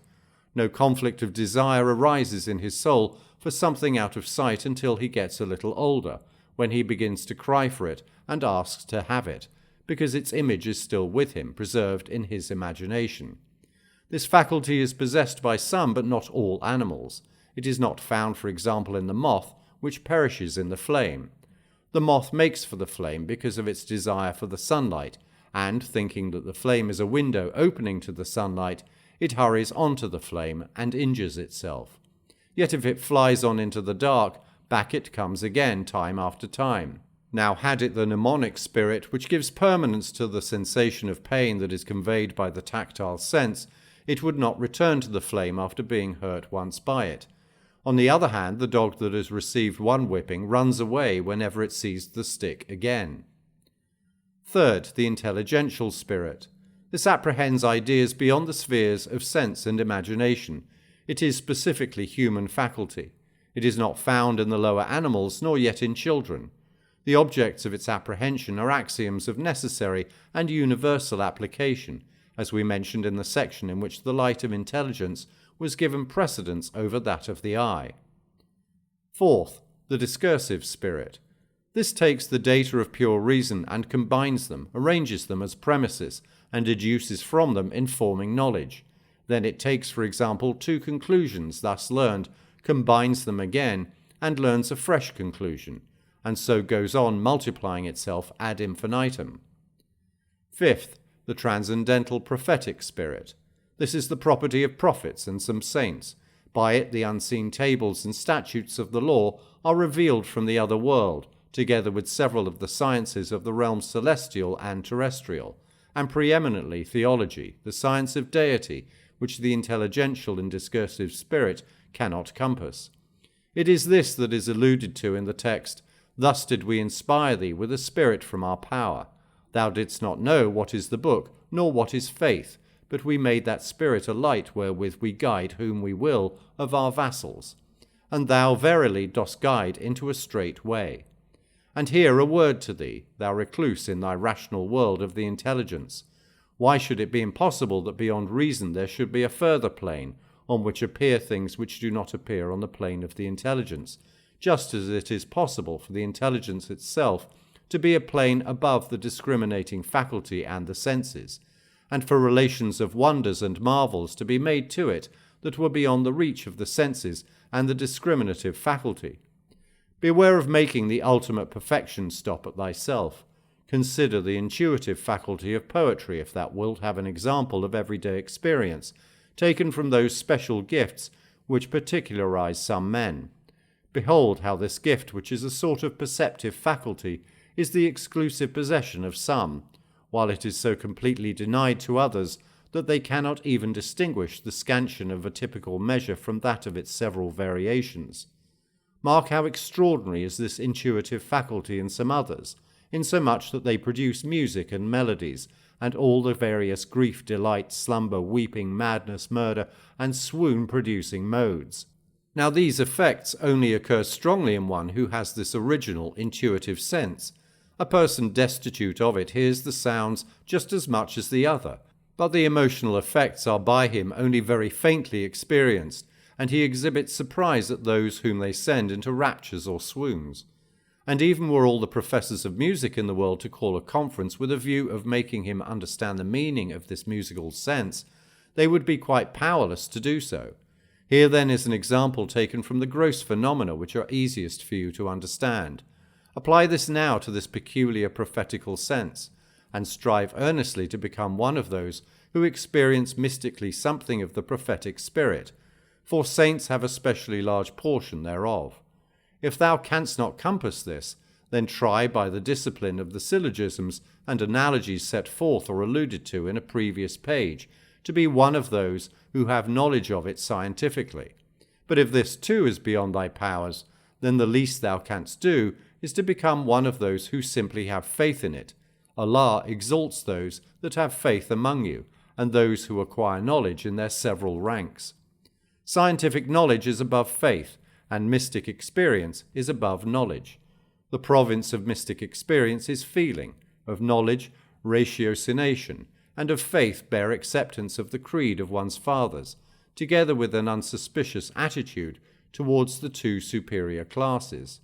No conflict of desire arises in his soul for something out of sight until he gets a little older, when he begins to cry for it and asks to have it, because its image is still with him, preserved in his imagination. This faculty is possessed by some but not all animals. It is not found, for example, in the moth, which perishes in the flame. The moth makes for the flame because of its desire for the sunlight, and, thinking that the flame is a window opening to the sunlight, it hurries onto the flame and injures itself. Yet if it flies on into the dark, back it comes again time after time. Now had it the mnemonic spirit, which gives permanence to the sensation of pain that is conveyed by the tactile sense, it would not return to the flame after being hurt once by it. On the other hand, the dog that has received one whipping runs away whenever it sees the stick again. Third, the intelligential spirit. This apprehends ideas beyond the spheres of sense and imagination. It is specifically human faculty. It is not found in the lower animals, nor yet in children. The objects of its apprehension are axioms of necessary and universal application, as we mentioned in the section in which the light of intelligence was given precedence over that of the eye. Fourth, the discursive spirit. This takes the data of pure reason and combines them, arranges them as premises, and deduces from them informing knowledge. Then it takes, for example, two conclusions thus learned, combines them again, and learns a fresh conclusion, and so goes on multiplying itself ad infinitum. Fifth, the transcendental prophetic spirit. This is the property of prophets and some saints. By it the unseen tables and statutes of the law are revealed from the other world, together with several of the sciences of the realms celestial and terrestrial, and preeminently theology, the science of deity, which the intelligential and discursive spirit cannot compass. It is this that is alluded to in the text, "Thus did we inspire thee with a spirit from our power. Thou didst not know what is the book, nor what is faith, but we made that spirit a light wherewith we guide whom we will of our vassals. And thou verily dost guide into a straight way. And here a word to thee, thou recluse in thy rational world of the intelligence. Why should it be impossible that beyond reason there should be a further plane, on which appear things which do not appear on the plane of the intelligence, just as it is possible for the intelligence itself to be a plane above the discriminating faculty and the senses, and for relations of wonders and marvels to be made to it that were beyond the reach of the senses and the discriminative faculty. Beware of making the ultimate perfection stop at thyself. Consider the intuitive faculty of poetry if thou wilt have an example of everyday experience, taken from those special gifts which particularize some men. Behold how this gift, which is a sort of perceptive faculty, is the exclusive possession of some, while it is so completely denied to others that they cannot even distinguish the scansion of a typical measure from that of its several variations. Mark how extraordinary is this intuitive faculty in some others, insomuch that they produce music and melodies, and all the various grief, delight, slumber, weeping, madness, murder, and swoon-producing modes. Now these effects only occur strongly in one who has this original intuitive sense. A person destitute of it hears the sounds just as much as the other, but the emotional effects are by him only very faintly experienced, and he exhibits surprise at those whom they send into raptures or swoons. And even were all the professors of music in the world to call a conference with a view of making him understand the meaning of this musical sense, they would be quite powerless to do so. Here then is an example taken from the gross phenomena which are easiest for you to understand. Apply this now to this peculiar prophetical sense, and strive earnestly to become one of those who experience mystically something of the prophetic spirit, for saints have a specially large portion thereof. If thou canst not compass this, then try by the discipline of the syllogisms and analogies set forth or alluded to in a previous page, to be one of those who have knowledge of it scientifically. But if this too is beyond thy powers, then the least thou canst do is to become one of those who simply have faith in it. Allah exalts those that have faith among you, and those who acquire knowledge in their several ranks. Scientific knowledge is above faith, and mystic experience is above knowledge. The province of mystic experience is feeling, of knowledge, ratiocination, and of faith bare acceptance of the creed of one's fathers, together with an unsuspicious attitude towards the two superior classes.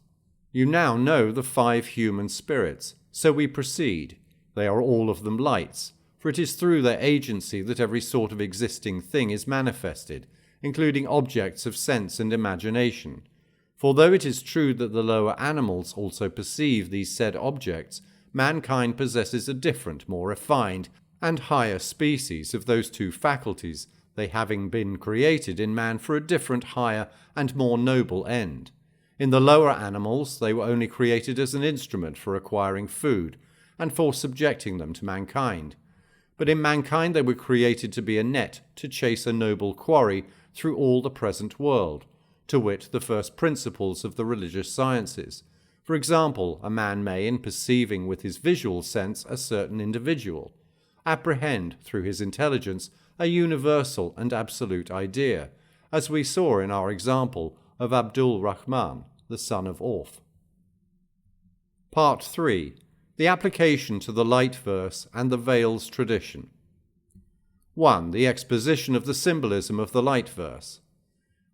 You now know the 5 human spirits, so we proceed. They are all of them lights, for it is through their agency that every sort of existing thing is manifested, including objects of sense and imagination. For though it is true that the lower animals also perceive these said objects, mankind possesses a different, more refined, and higher species of those two faculties, they having been created in man for a different, higher, and more noble end. In the lower animals they were only created as an instrument for acquiring food, and for subjecting them to mankind. But in mankind they were created to be a net to chase a noble quarry through all the present world, to wit, the first principles of the religious sciences. For example, a man may, in perceiving with his visual sense a certain individual, apprehend through his intelligence a universal and absolute idea, as we saw in our example of Abdul Rahman, the son of Auf. Part 3. The application to the light verse and the veils tradition. 1. The exposition of the symbolism of the light verse.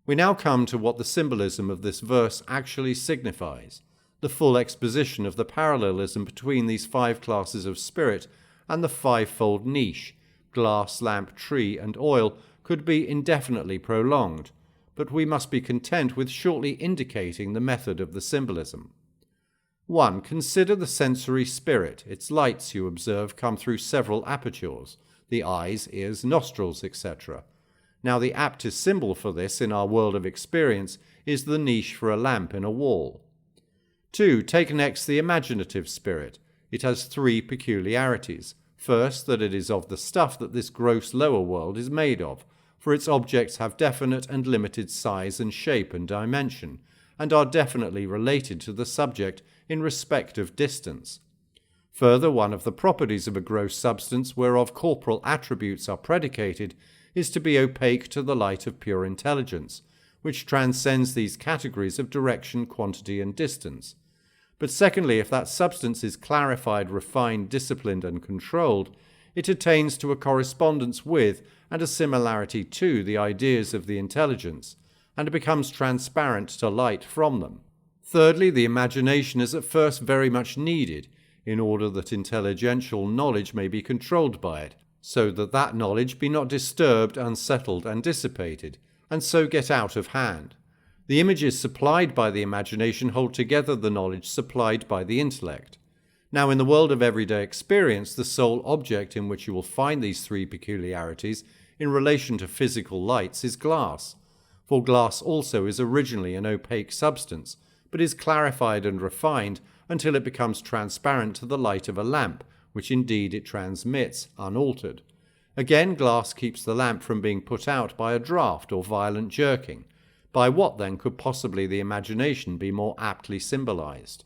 We now come to what the symbolism of this verse actually signifies. The full exposition of the parallelism between these 5 classes of spirit and the 5-fold niche, glass, lamp, tree, and oil, could be indefinitely prolonged, but we must be content with shortly indicating the method of the symbolism. 1. Consider the sensory spirit. Its lights, you observe, come through several apertures, the eyes, ears, nostrils, etc. Now the aptest symbol for this in our world of experience is the niche for a lamp in a wall. 2. Take next the imaginative spirit. It has 3 peculiarities. First, that it is of the stuff that this gross lower world is made of, for its objects have definite and limited size and shape and dimension, and are definitely related to the subject in respect of distance. Further, one of the properties of a gross substance whereof corporal attributes are predicated is to be opaque to the light of pure intelligence, which transcends these categories of direction, quantity, and distance. But secondly, if that substance is clarified, refined, disciplined, and controlled, it attains to a correspondence with and a similarity to the ideas of the intelligence, and becomes transparent to light from them. Thirdly, the imagination is at first very much needed, in order that intelligential knowledge may be controlled by it, so that that knowledge be not disturbed, unsettled, and dissipated, and so get out of hand. The images supplied by the imagination hold together the knowledge supplied by the intellect. Now, in the world of everyday experience, the sole object in which you will find these 3 peculiarities in relation to physical lights is glass, for glass also is originally an opaque substance, but is clarified and refined until it becomes transparent to the light of a lamp, which indeed it transmits unaltered. Again, glass keeps the lamp from being put out by a draught or violent jerking. By what then could possibly the imagination be more aptly symbolized?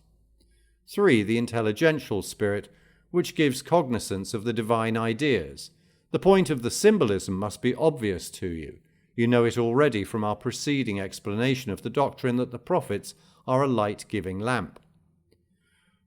3. The intelligential spirit, which gives cognizance of the divine ideas. The point of the symbolism must be obvious to you. You know it already from our preceding explanation of the doctrine that the prophets are a light-giving lamp.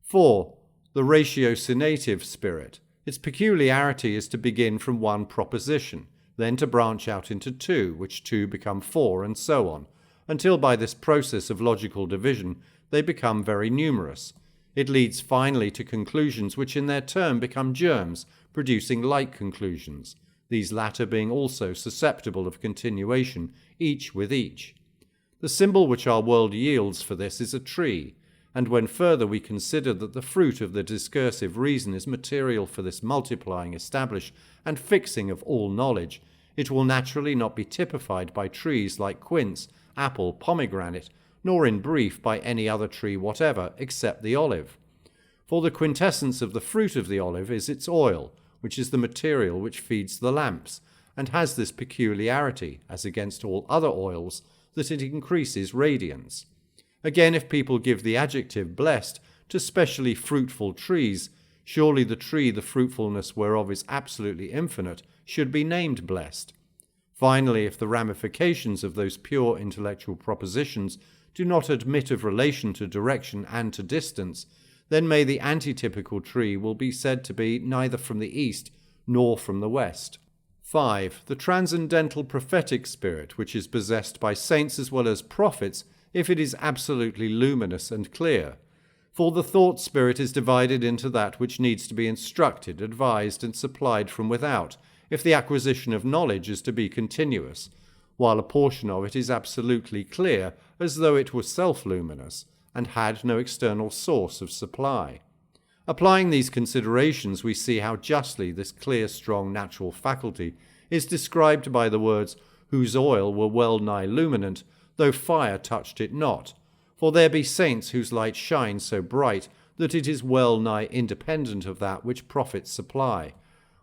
4. The ratiocinative spirit. Its peculiarity is to begin from one proposition, then to branch out into 2, which 2 become 4, and so on, until by this process of logical division they become very numerous. It leads finally to conclusions which in their turn become germs, producing like conclusions, these latter being also susceptible of continuation, each with each. The symbol which our world yields for this is a tree, and when further we consider that the fruit of the discursive reason is material for this multiplying, establish, and fixing of all knowledge, it will naturally not be typified by trees like quince, apple, pomegranate, nor in brief by any other tree whatever except the olive. For the quintessence of the fruit of the olive is its oil, which is the material which feeds the lamps, and has this peculiarity, as against all other oils, that it increases radiance. Again, if people give the adjective blessed to specially fruitful trees, surely the tree the fruitfulness whereof is absolutely infinite should be named blessed. Finally, if the ramifications of those pure intellectual propositions do not admit of relation to direction and to distance, then may the antitypical tree will be said to be neither from the east nor from the west. 5. The transcendental prophetic spirit, which is possessed by saints as well as prophets, if it is absolutely luminous and clear. For the thought spirit is divided into that which needs to be instructed, advised, and supplied from without, if the acquisition of knowledge is to be continuous, while a portion of it is absolutely clear, as though it were self-luminous, and had no external source of supply. Applying these considerations, we see how justly this clear, strong, natural faculty is described by the words, whose oil were well nigh luminant, though fire touched it not. For there be saints whose light shines so bright that it is well nigh independent of that which prophets supply,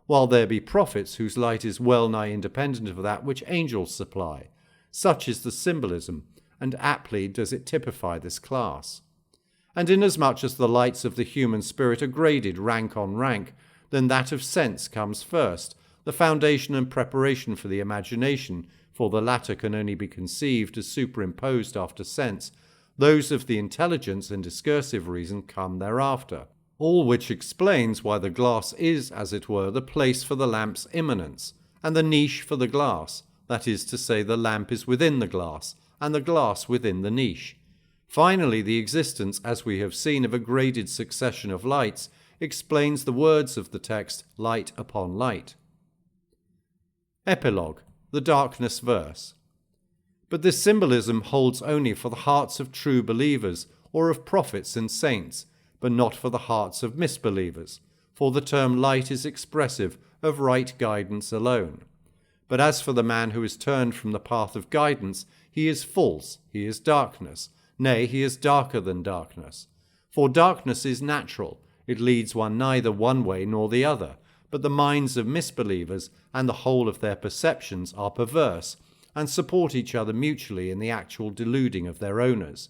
while there be prophets whose light is well nigh independent of that which angels supply. Such is the symbolism, and aptly does it typify this class. And inasmuch as the lights of the human spirit are graded rank on rank, then that of sense comes first, the foundation and preparation for the imagination, for the latter can only be conceived as superimposed after sense. Those of the intelligence and discursive reason come thereafter. All which explains why the glass is, as it were, the place for the lamp's immanence, and the niche for the glass, that is to say, the lamp is within the glass, and the glass within the niche. Finally, the existence, as we have seen, of a graded succession of lights explains the words of the text, light upon light. Epilogue, the darkness verse. But this symbolism holds only for the hearts of true believers, or of prophets and saints, but not for the hearts of misbelievers, for the term light is expressive of right guidance alone. But as for the man who is turned from the path of guidance, he is false, he is darkness, nay, he is darker than darkness. For darkness is natural, it leads one neither one way nor the other, but the minds of misbelievers and the whole of their perceptions are perverse, and support each other mutually in the actual deluding of their owners.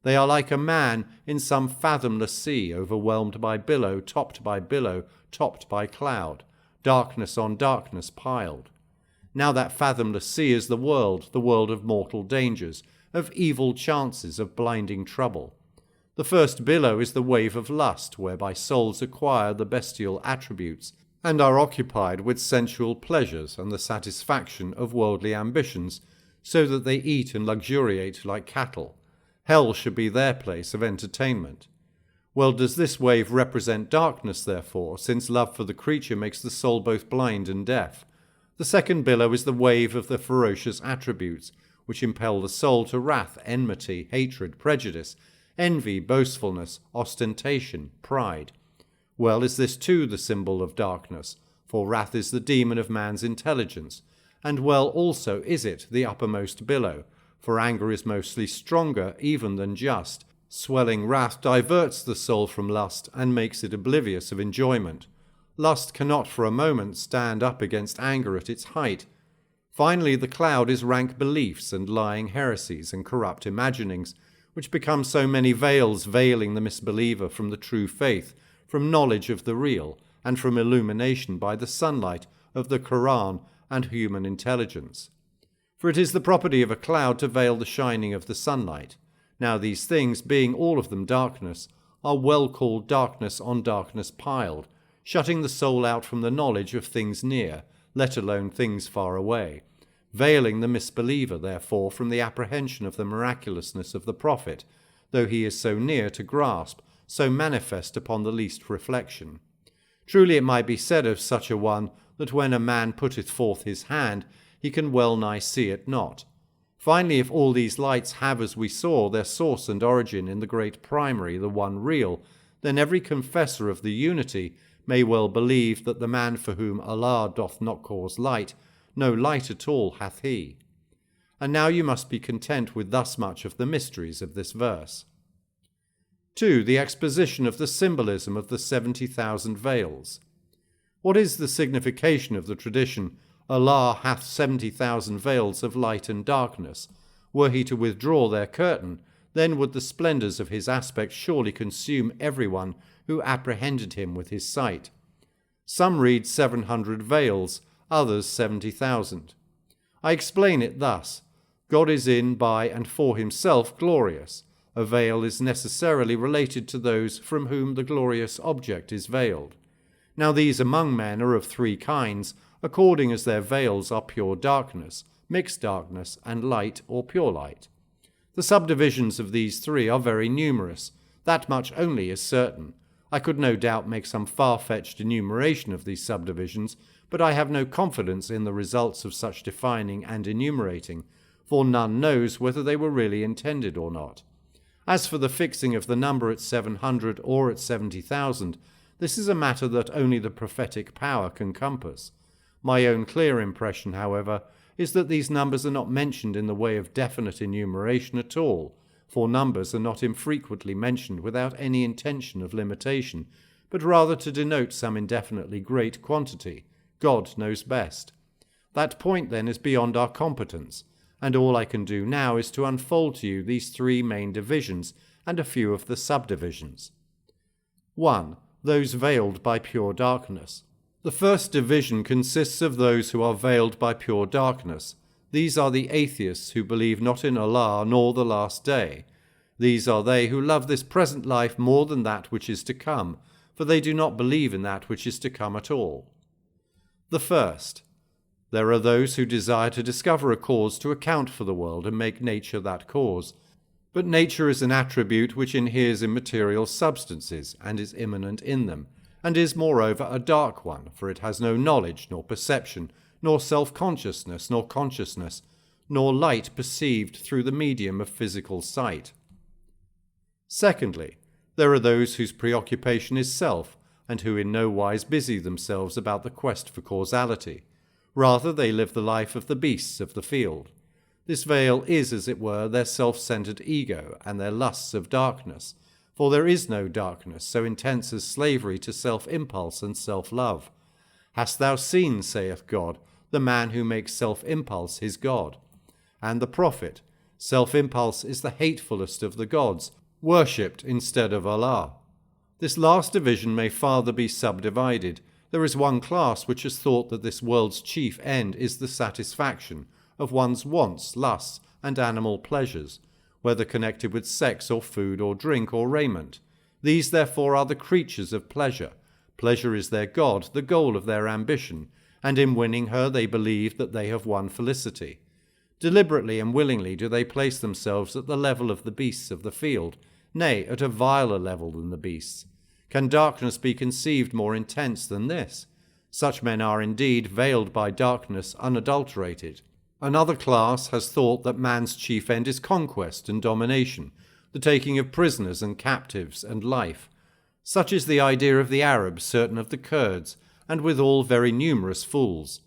They are like a man in some fathomless sea, overwhelmed by billow, topped by cloud, darkness on darkness piled. Now that fathomless sea is the world of mortal dangers, of evil chances, of blinding trouble. The first billow is the wave of lust, whereby souls acquire the bestial attributes, and are occupied with sensual pleasures and the satisfaction of worldly ambitions, so that they eat and luxuriate like cattle. Hell should be their place of entertainment. Well, does this wave represent darkness, therefore, since love for the creature makes the soul both blind and deaf? The second billow is the wave of the ferocious attributes, which impel the soul to wrath, enmity, hatred, prejudice, envy, boastfulness, ostentation, pride. Well, is this too the symbol of darkness? For wrath is the demon of man's intelligence, and well also is it the uppermost billow, for anger is mostly stronger even than just. Swelling wrath diverts the soul from lust and makes it oblivious of enjoyment. Lust cannot for a moment stand up against anger at its height. Finally, the cloud is rank beliefs and lying heresies and corrupt imaginings, which become so many veils veiling the misbeliever from the true faith, from knowledge of the real, and from illumination by the sunlight of the Qur'an and human intelligence. For it is the property of a cloud to veil the shining of the sunlight. Now these things, being all of them darkness, are well called darkness on darkness piled, shutting the soul out from the knowledge of things near, let alone things far away, veiling the misbeliever, therefore, from the apprehension of the miraculousness of the prophet, though he is so near to grasp, so manifest upon the least reflection. Truly it might be said of such a one, that when a man putteth forth his hand, he can well nigh see it not. Finally, if all these lights have, as we saw, their source and origin in the great primary, the one real, then every confessor of the unity may well believe that the man for whom Allah doth not cause light, no light at all hath he. And now you must be content with thus much of the mysteries of this verse. 2. The exposition of the symbolism of the 70,000 veils. What is the signification of the tradition, Allah hath 70,000 veils of light and darkness? Were he to withdraw their curtain, then would the splendours of his aspect surely consume everyone who apprehended him with his sight. Some read 700 veils, others 70,000. I explain it thus. God is in, by, and for himself glorious. A veil is necessarily related to those from whom the glorious object is veiled. Now these among men are of three kinds, according as their veils are pure darkness, mixed darkness, and light or pure light. The subdivisions of these three are very numerous. That much only is certain. I could no doubt make some far-fetched enumeration of these subdivisions, but I have no confidence in the results of such defining and enumerating, for none knows whether they were really intended or not. As for the fixing of the number at 700 or at 70,000, this is a matter that only the prophetic power can compass. My own clear impression, however, is that these numbers are not mentioned in the way of definite enumeration at all, for numbers are not infrequently mentioned without any intention of limitation, but rather to denote some indefinitely great quantity. God knows best. That point, then, is beyond our competence, and all I can do now is to unfold to you these three main divisions and a few of the subdivisions. 1. Those veiled by pure darkness. The first division consists of those who are veiled by pure darkness. These are the atheists who believe not in Allah nor the last day. These are they who love this present life more than that which is to come, for they do not believe in that which is to come at all. The first. There are those who desire to discover a cause to account for the world and make nature that cause. But nature is an attribute which inheres in material substances and is immanent in them, and is moreover a dark one, for it has no knowledge, nor perception, nor self-consciousness, nor consciousness, nor light perceived through the medium of physical sight. Secondly, there are those whose preoccupation is self, and who in no wise busy themselves about the quest for causality. Rather, they live the life of the beasts of the field. This veil is, as it were, their self-centered ego and their lusts of darkness, for there is no darkness so intense as slavery to self-impulse and self-love. Hast thou seen, saith God, the man who makes self-impulse his God? And the prophet, self-impulse is the hatefullest of the gods, worshipped instead of Allah. This last division may farther be subdivided. There is one class which has thought that this world's chief end is the satisfaction of one's wants, lusts, and animal pleasures, whether connected with sex or food or drink or raiment. These, therefore, are the creatures of pleasure. Pleasure is their god, the goal of their ambition, and in winning her they believe that they have won felicity. Deliberately and willingly do they place themselves at the level of the beasts of the field, nay, at a viler level than the beasts. Can darkness be conceived more intense than this? Such men are indeed veiled by darkness unadulterated. Another class has thought that man's chief end is conquest and domination, the taking of prisoners and captives and life. Such is the idea of the Arabs, certain of the Kurds, and withal very numerous fools.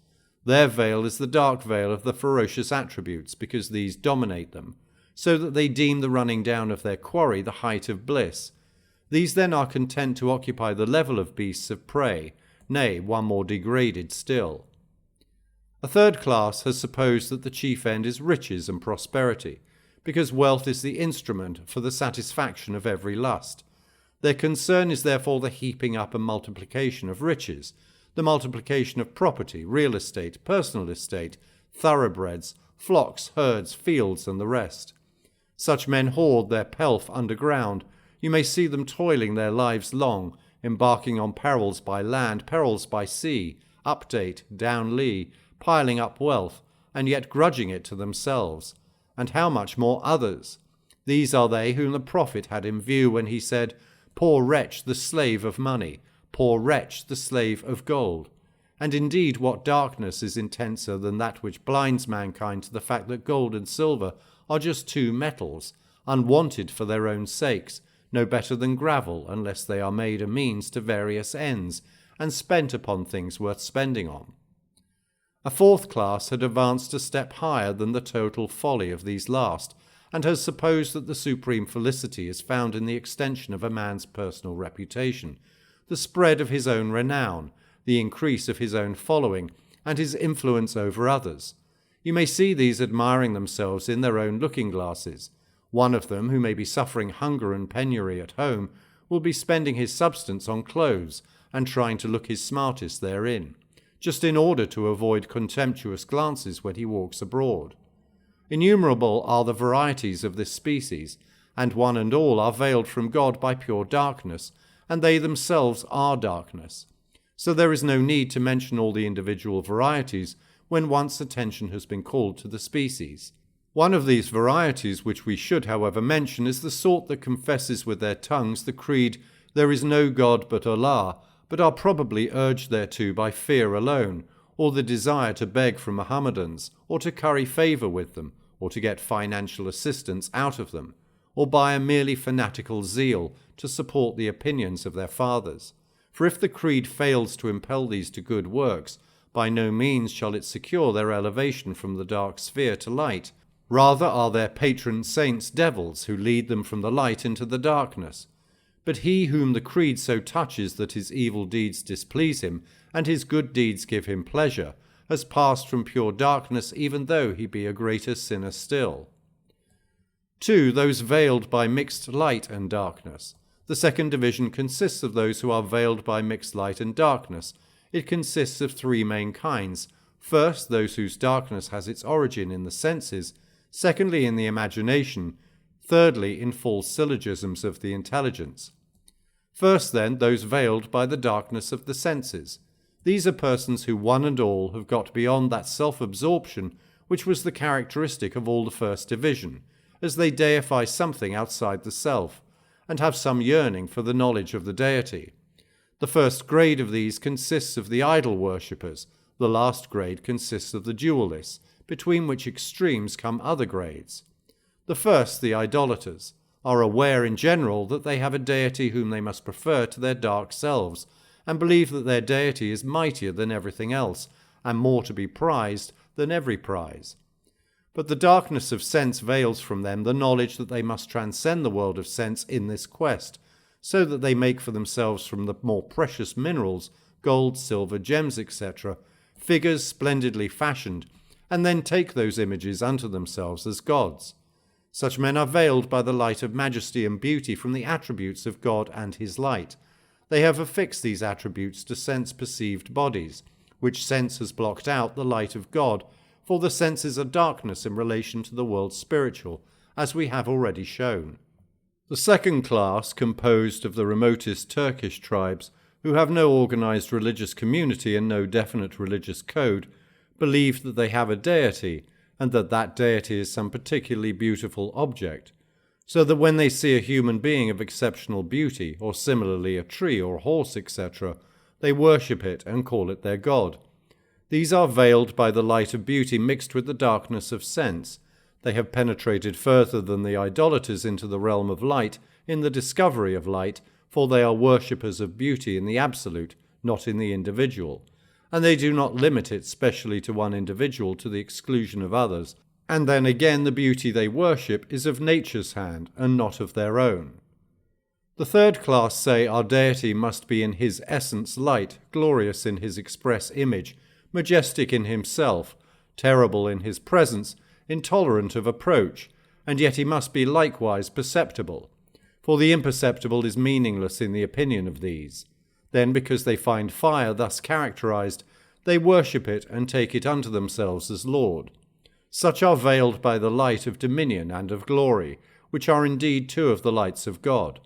Their veil is the dark veil of the ferocious attributes, because these dominate them, so that they deem the running down of their quarry the height of bliss. These then are content to occupy the level of beasts of prey, nay, one more degraded still. A third class has supposed that the chief end is riches and prosperity, because wealth is the instrument for the satisfaction of every lust. Their concern is therefore the heaping up and multiplication of riches, the multiplication of property, real estate, personal estate, thoroughbreds, flocks, herds, fields, and the rest. Such men hoard their pelf underground. You may see them toiling their lives long, embarking on perils by land, perils by sea, update, down lee, piling up wealth, and yet grudging it to themselves. And how much more others? These are they whom the prophet had in view when he said, "Poor wretch, the slave of money, poor wretch, the slave of gold." And indeed, what darkness is intenser than that which blinds mankind to the fact that gold and silver are just two metals, unwanted for their own sakes, no better than gravel, unless they are made a means to various ends, and spent upon things worth spending on. A fourth class had advanced a step higher than the total folly of these last, and has supposed that the supreme felicity is found in the extension of a man's personal reputation, the spread of his own renown, the increase of his own following, and his influence over others. You may see these admiring themselves in their own looking-glasses. One of them, who may be suffering hunger and penury at home, will be spending his substance on clothes and trying to look his smartest therein, just in order to avoid contemptuous glances when he walks abroad. Innumerable are the varieties of this species, and one and all are veiled from God by pure darkness, and they themselves are darkness. So there is no need to mention all the individual varieties when once attention has been called to the species. One of these varieties which we should, however, mention is the sort that confesses with their tongues the creed, "There is no God but Allah," but are probably urged thereto by fear alone, or the desire to beg from Mohammedans, or to curry favour with them, or to get financial assistance out of them, or by a merely fanatical zeal to support the opinions of their fathers. For if the creed fails to impel these to good works, by no means shall it secure their elevation from the dark sphere to light. Rather are their patron saints devils who lead them from the light into the darkness. But he whom the creed so touches that his evil deeds displease him, and his good deeds give him pleasure, has passed from pure darkness, even though he be a greater sinner still. 2. Those veiled by mixed light and darkness. The second division consists of those who are veiled by mixed light and darkness. It consists of 3 main kinds. First, those whose darkness has its origin in the senses. Secondly, in the imagination. Thirdly, in false syllogisms of the intelligence. First, then, those veiled by the darkness of the senses. These are persons who, one and all, have got beyond that self-absorption which was the characteristic of all the first division, as they deify something outside the self, and have some yearning for the knowledge of the deity. The first grade of these consists of the idol worshippers, the last grade consists of the dualists, between which extremes come other grades. The first, the idolaters, are aware in general that they have a deity whom they must prefer to their dark selves, and believe that their deity is mightier than everything else, and more to be prized than every prize. But the darkness of sense veils from them the knowledge that they must transcend the world of sense in this quest, so that they make for themselves from the more precious minerals, gold, silver, gems, etc., figures splendidly fashioned, and then take those images unto themselves as gods. Such men are veiled by the light of majesty and beauty from the attributes of God and his light. They have affixed these attributes to sense-perceived bodies, which sense has blocked out the light of God, for the senses are darkness in relation to the world spiritual, as we have already shown. The second class, composed of the remotest Turkish tribes, who have no organized religious community and no definite religious code, believe that they have a deity, and that that deity is some particularly beautiful object, so that when they see a human being of exceptional beauty, or similarly a tree or horse, etc., they worship it and call it their god. These are veiled by the light of beauty mixed with the darkness of sense. They have penetrated further than the idolaters into the realm of light in the discovery of light, for they are worshippers of beauty in the absolute, not in the individual, and they do not limit it specially to one individual to the exclusion of others, and then again the beauty they worship is of nature's hand and not of their own. The third class say our deity must be in his essence light, glorious in his express image, majestic in himself, terrible in his presence, intolerant of approach, and yet he must be likewise perceptible, for the imperceptible is meaningless in the opinion of these. Then, because they find fire thus characterized, they worship it and take it unto themselves as Lord. Such are veiled by the light of dominion and of glory, which are indeed 2 of the lights of God.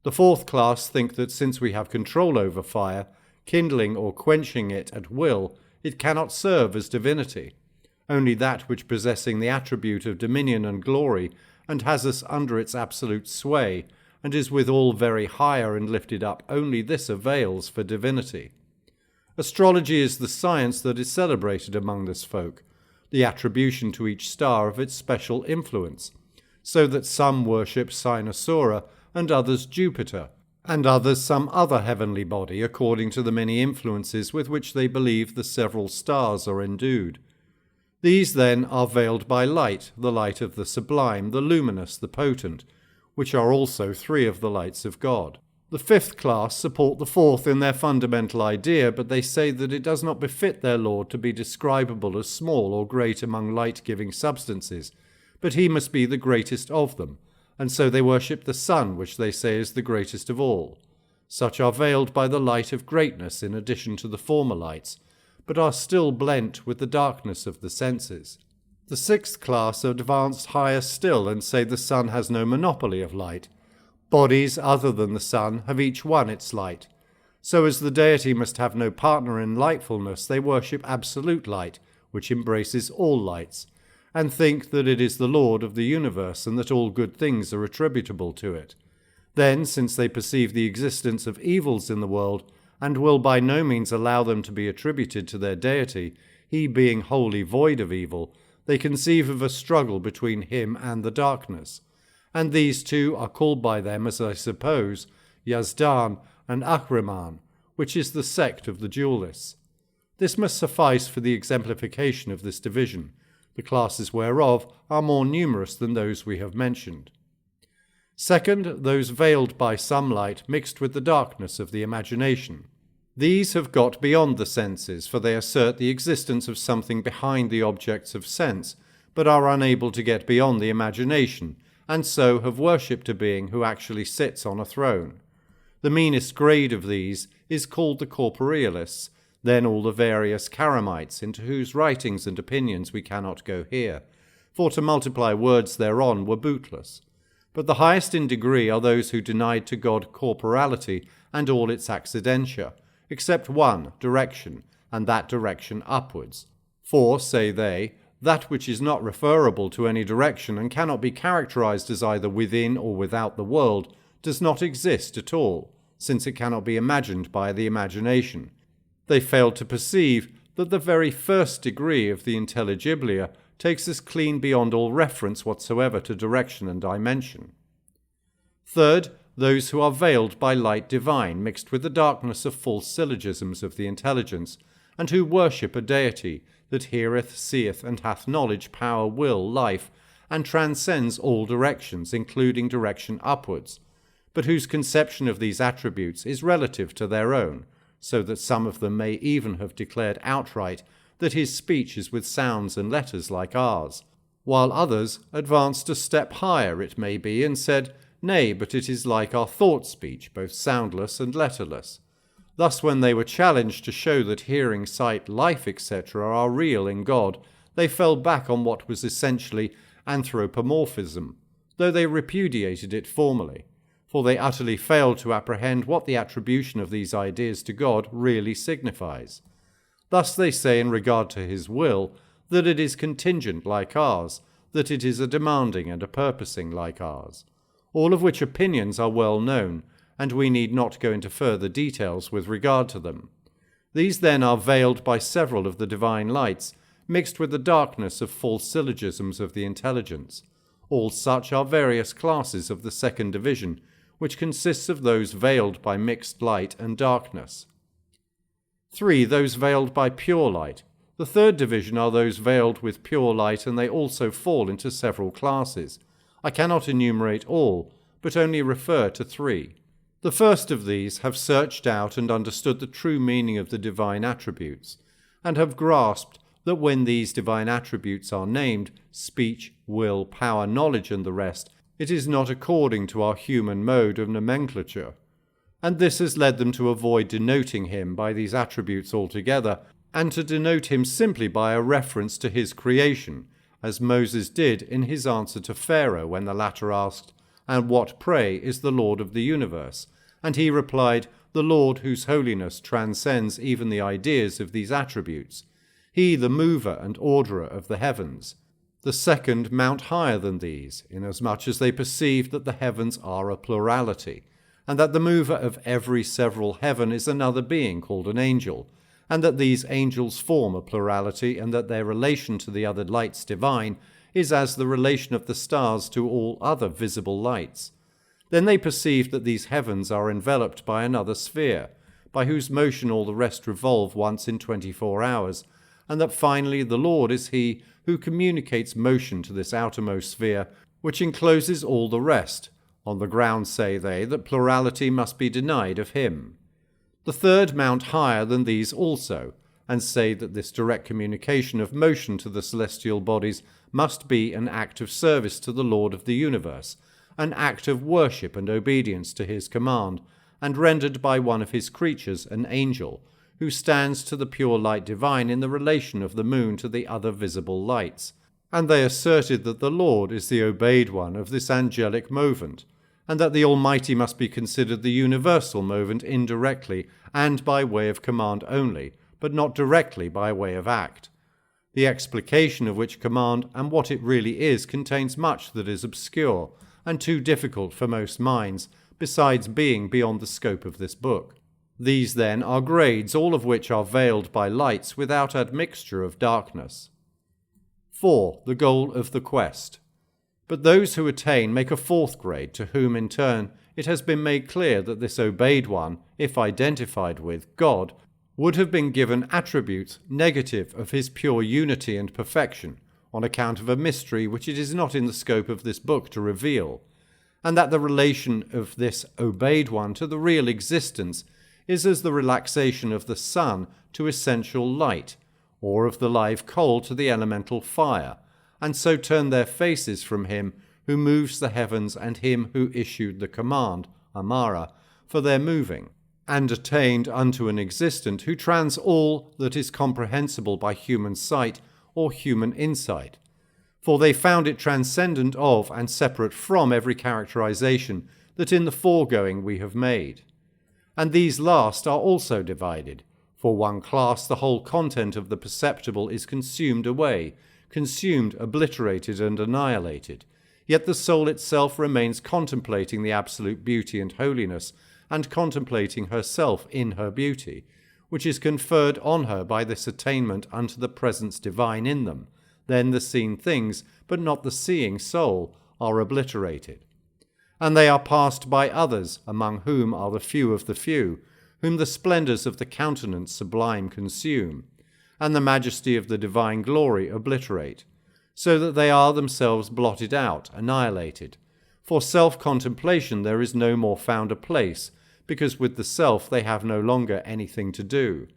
The fourth class think that since we have control over fire, kindling or quenching it at will, it cannot serve as divinity. Only that which possessing the attribute of dominion and glory, and has us under its absolute sway, and is withal very higher and lifted up, only this avails for divinity. Astrology is the science that is celebrated among this folk, the attribution to each star of its special influence, so that some worship Cynosura and others Jupiter, and others some other heavenly body according to the many influences with which they believe the several stars are endued. These then are veiled by light, the light of the sublime, the luminous, the potent, which are also 3 of the lights of God. The fifth class support the fourth in their fundamental idea, but they say that it does not befit their Lord to be describable as small or great among light-giving substances, but he must be the greatest of them, and so they worship the sun, which they say is the greatest of all. Such are veiled by the light of greatness in addition to the former lights, but are still blent with the darkness of the senses. The sixth class are advanced higher still and say the sun has no monopoly of light. Bodies other than the sun have each one its light. So as the deity must have no partner in lightfulness, they worship absolute light, which embraces all lights, and think that it is the Lord of the universe and that all good things are attributable to it. Then, since they perceive the existence of evils in the world, and will by no means allow them to be attributed to their deity, he being wholly void of evil, they conceive of a struggle between him and the darkness. And these 2 are called by them, as I suppose, Yazdan and Ahriman, which is the sect of the dualists. This must suffice for the exemplification of this division, the classes whereof are more numerous than those we have mentioned. Second, those veiled by some light mixed with the darkness of the imagination. These have got beyond the senses, for they assert the existence of something behind the objects of sense, but are unable to get beyond the imagination, and so have worshipped a being who actually sits on a throne. The meanest grade of these is called the corporealists, then all the various Karamites, into whose writings and opinions we cannot go here, for to multiply words thereon were bootless. But the highest in degree are those who denied to God corporality and all its accidentia, except one, direction, and that direction upwards. For, say they, that which is not referable to any direction and cannot be characterized as either within or without the world does not exist at all, since it cannot be imagined by the imagination. They failed to perceive that the very first degree of the intelligiblia takes us clean beyond all reference whatsoever to direction and dimension. Third, those who are veiled by light divine mixed with the darkness of false syllogisms of the intelligence, and who worship a deity that heareth, seeth, and hath knowledge, power, will, life, and transcends all directions, including direction upwards, but whose conception of these attributes is relative to their own, so that some of them may even have declared outright that his speech is with sounds and letters like ours, while others advanced a step higher, it may be, and said, "Nay, but it is like our thought-speech, both soundless and letterless." Thus, when they were challenged to show that hearing, sight, life, etc. are real in God, they fell back on what was essentially anthropomorphism, though they repudiated it formally, for they utterly failed to apprehend what the attribution of these ideas to God really signifies. Thus they say in regard to his will, that it is contingent like ours, that it is a demanding and a purposing like ours. All of which opinions are well known, and we need not go into further details with regard to them. These then are veiled by several of the divine lights, mixed with the darkness of false syllogisms of the intelligence. All such are various classes of the second division, which consists of those veiled by mixed light and darkness. 3. Those veiled by pure light. The third division are those veiled with pure light, and they also fall into several classes. I cannot enumerate all, but only refer to 3. The first of these have searched out and understood the true meaning of the divine attributes, and have grasped that when these divine attributes are named, speech, will, power, knowledge, and the rest, it is not according to our human mode of nomenclature. And this has led them to avoid denoting him by these attributes altogether, and to denote him simply by a reference to his creation, as Moses did in his answer to Pharaoh when the latter asked, "And what, pray, is the Lord of the universe?" And he replied, "The Lord whose holiness transcends even the ideas of these attributes. He the mover and orderer of the heavens." The second mount higher than these, inasmuch as they perceive that the heavens are a plurality, and that the mover of every several heaven is another being called an angel, and that these angels form a plurality, and that their relation to the other lights divine is as the relation of the stars to all other visible lights. Then they perceive that these heavens are enveloped by another sphere, by whose motion all the rest revolve once in 24 hours, and that finally the Lord is he who communicates motion to this outermost sphere, which encloses all the rest. On the ground, say they, that plurality must be denied of him. The third mount higher than these also, and say that this direct communication of motion to the celestial bodies must be an act of service to the Lord of the universe, an act of worship and obedience to his command, and rendered by one of his creatures, an angel, who stands to the pure light divine in the relation of the moon to the other visible lights. And they asserted that the Lord is the obeyed one of this angelic movement, and that the Almighty must be considered the universal movement indirectly and by way of command only, but not directly by way of act. The explication of which command and what it really is contains much that is obscure and too difficult for most minds, besides being beyond the scope of this book. These, then, are grades, all of which are veiled by lights without admixture of darkness. 4. The goal of the quest. But those who attain make a fourth grade, to whom, in turn, it has been made clear that this obeyed one, if identified with God, would have been given attributes negative of his pure unity and perfection, on account of a mystery which it is not in the scope of this book to reveal. and that the relation of this obeyed one to the real existence is as the relaxation of the sun to essential light, or of the live coal to the elemental fire, and so turn their faces from him who moves the heavens and him who issued the command, Amara, for their moving, and attained unto an existent who trans all that is comprehensible by human sight or human insight. For they found it transcendent of and separate from every characterization that in the foregoing we have made. And these last are also divided. For one class the whole content of the perceptible is consumed away, consumed, obliterated, and annihilated, yet the soul itself remains contemplating the absolute beauty and holiness, and contemplating herself in her beauty, which is conferred on her by this attainment unto the presence divine in them. Then the seen things, but not the seeing soul, are obliterated. And they are passed by others, among whom are the few of the few, whom the splendours of the countenance sublime consume, and the majesty of the divine glory obliterate, so that they are themselves blotted out, annihilated. For self-contemplation there is no more found a place, because with the self they have no longer anything to do.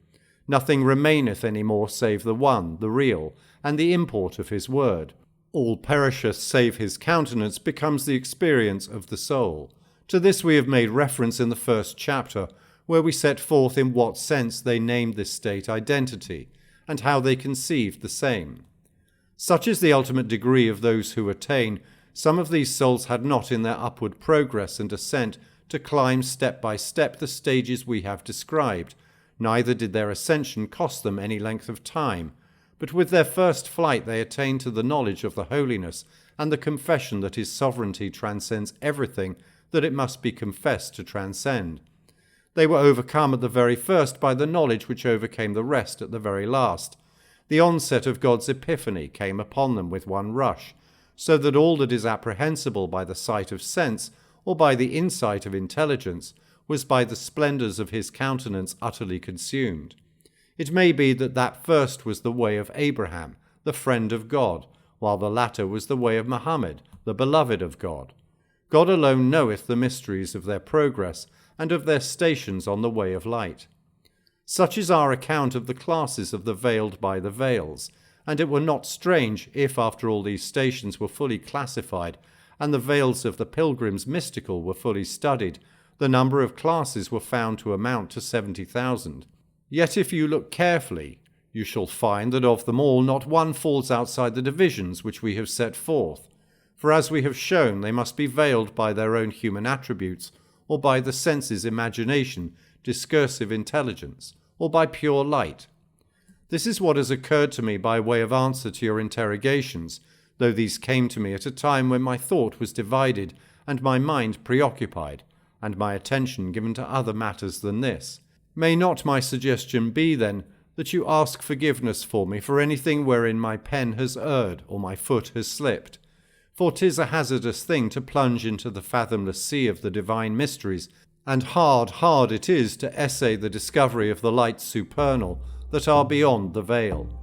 Nothing remaineth any more save the one, the real, and the import of his word. All perisheth save his countenance becomes the experience of the soul. To this we have made reference in the first chapter, where we set forth in what sense they named this state identity, and how they conceived the same. Such is the ultimate degree of those who attain. Some of these souls had not in their upward progress and ascent to climb step by step the stages we have described, neither did their ascension cost them any length of time, but with their first flight they attained to the knowledge of the holiness and the confession that his sovereignty transcends everything that it must be confessed to transcend. They were overcome at the very first by the knowledge which overcame the rest at the very last. The onset of God's epiphany came upon them with one rush, so that all that is apprehensible by the sight of sense or by the insight of intelligence was by the splendours of his countenance utterly consumed. It may be that that first was the way of Abraham, the friend of God, while the latter was the way of Muhammad, the beloved of God. God alone knoweth the mysteries of their progress and of their stations on the way of light. Such is our account of the classes of the veiled by the veils, and it were not strange if after all these stations were fully classified and the veils of the pilgrims mystical were fully studied, the number of classes were found to amount to 70,000. Yet if you look carefully, you shall find that of them all not one falls outside the divisions which we have set forth. For as we have shown, they must be veiled by their own human attributes, or by the senses' imagination, discursive intelligence, or by pure light. This is what has occurred to me by way of answer to your interrogations, though these came to me at a time when my thought was divided and my mind preoccupied, and my attention given to other matters than this. May not my suggestion be, then, that you ask forgiveness for me for anything wherein my pen has erred or my foot has slipped? For 'tis a hazardous thing to plunge into the fathomless sea of the divine mysteries, and hard it is to essay the discovery of the lights supernal that are beyond the veil.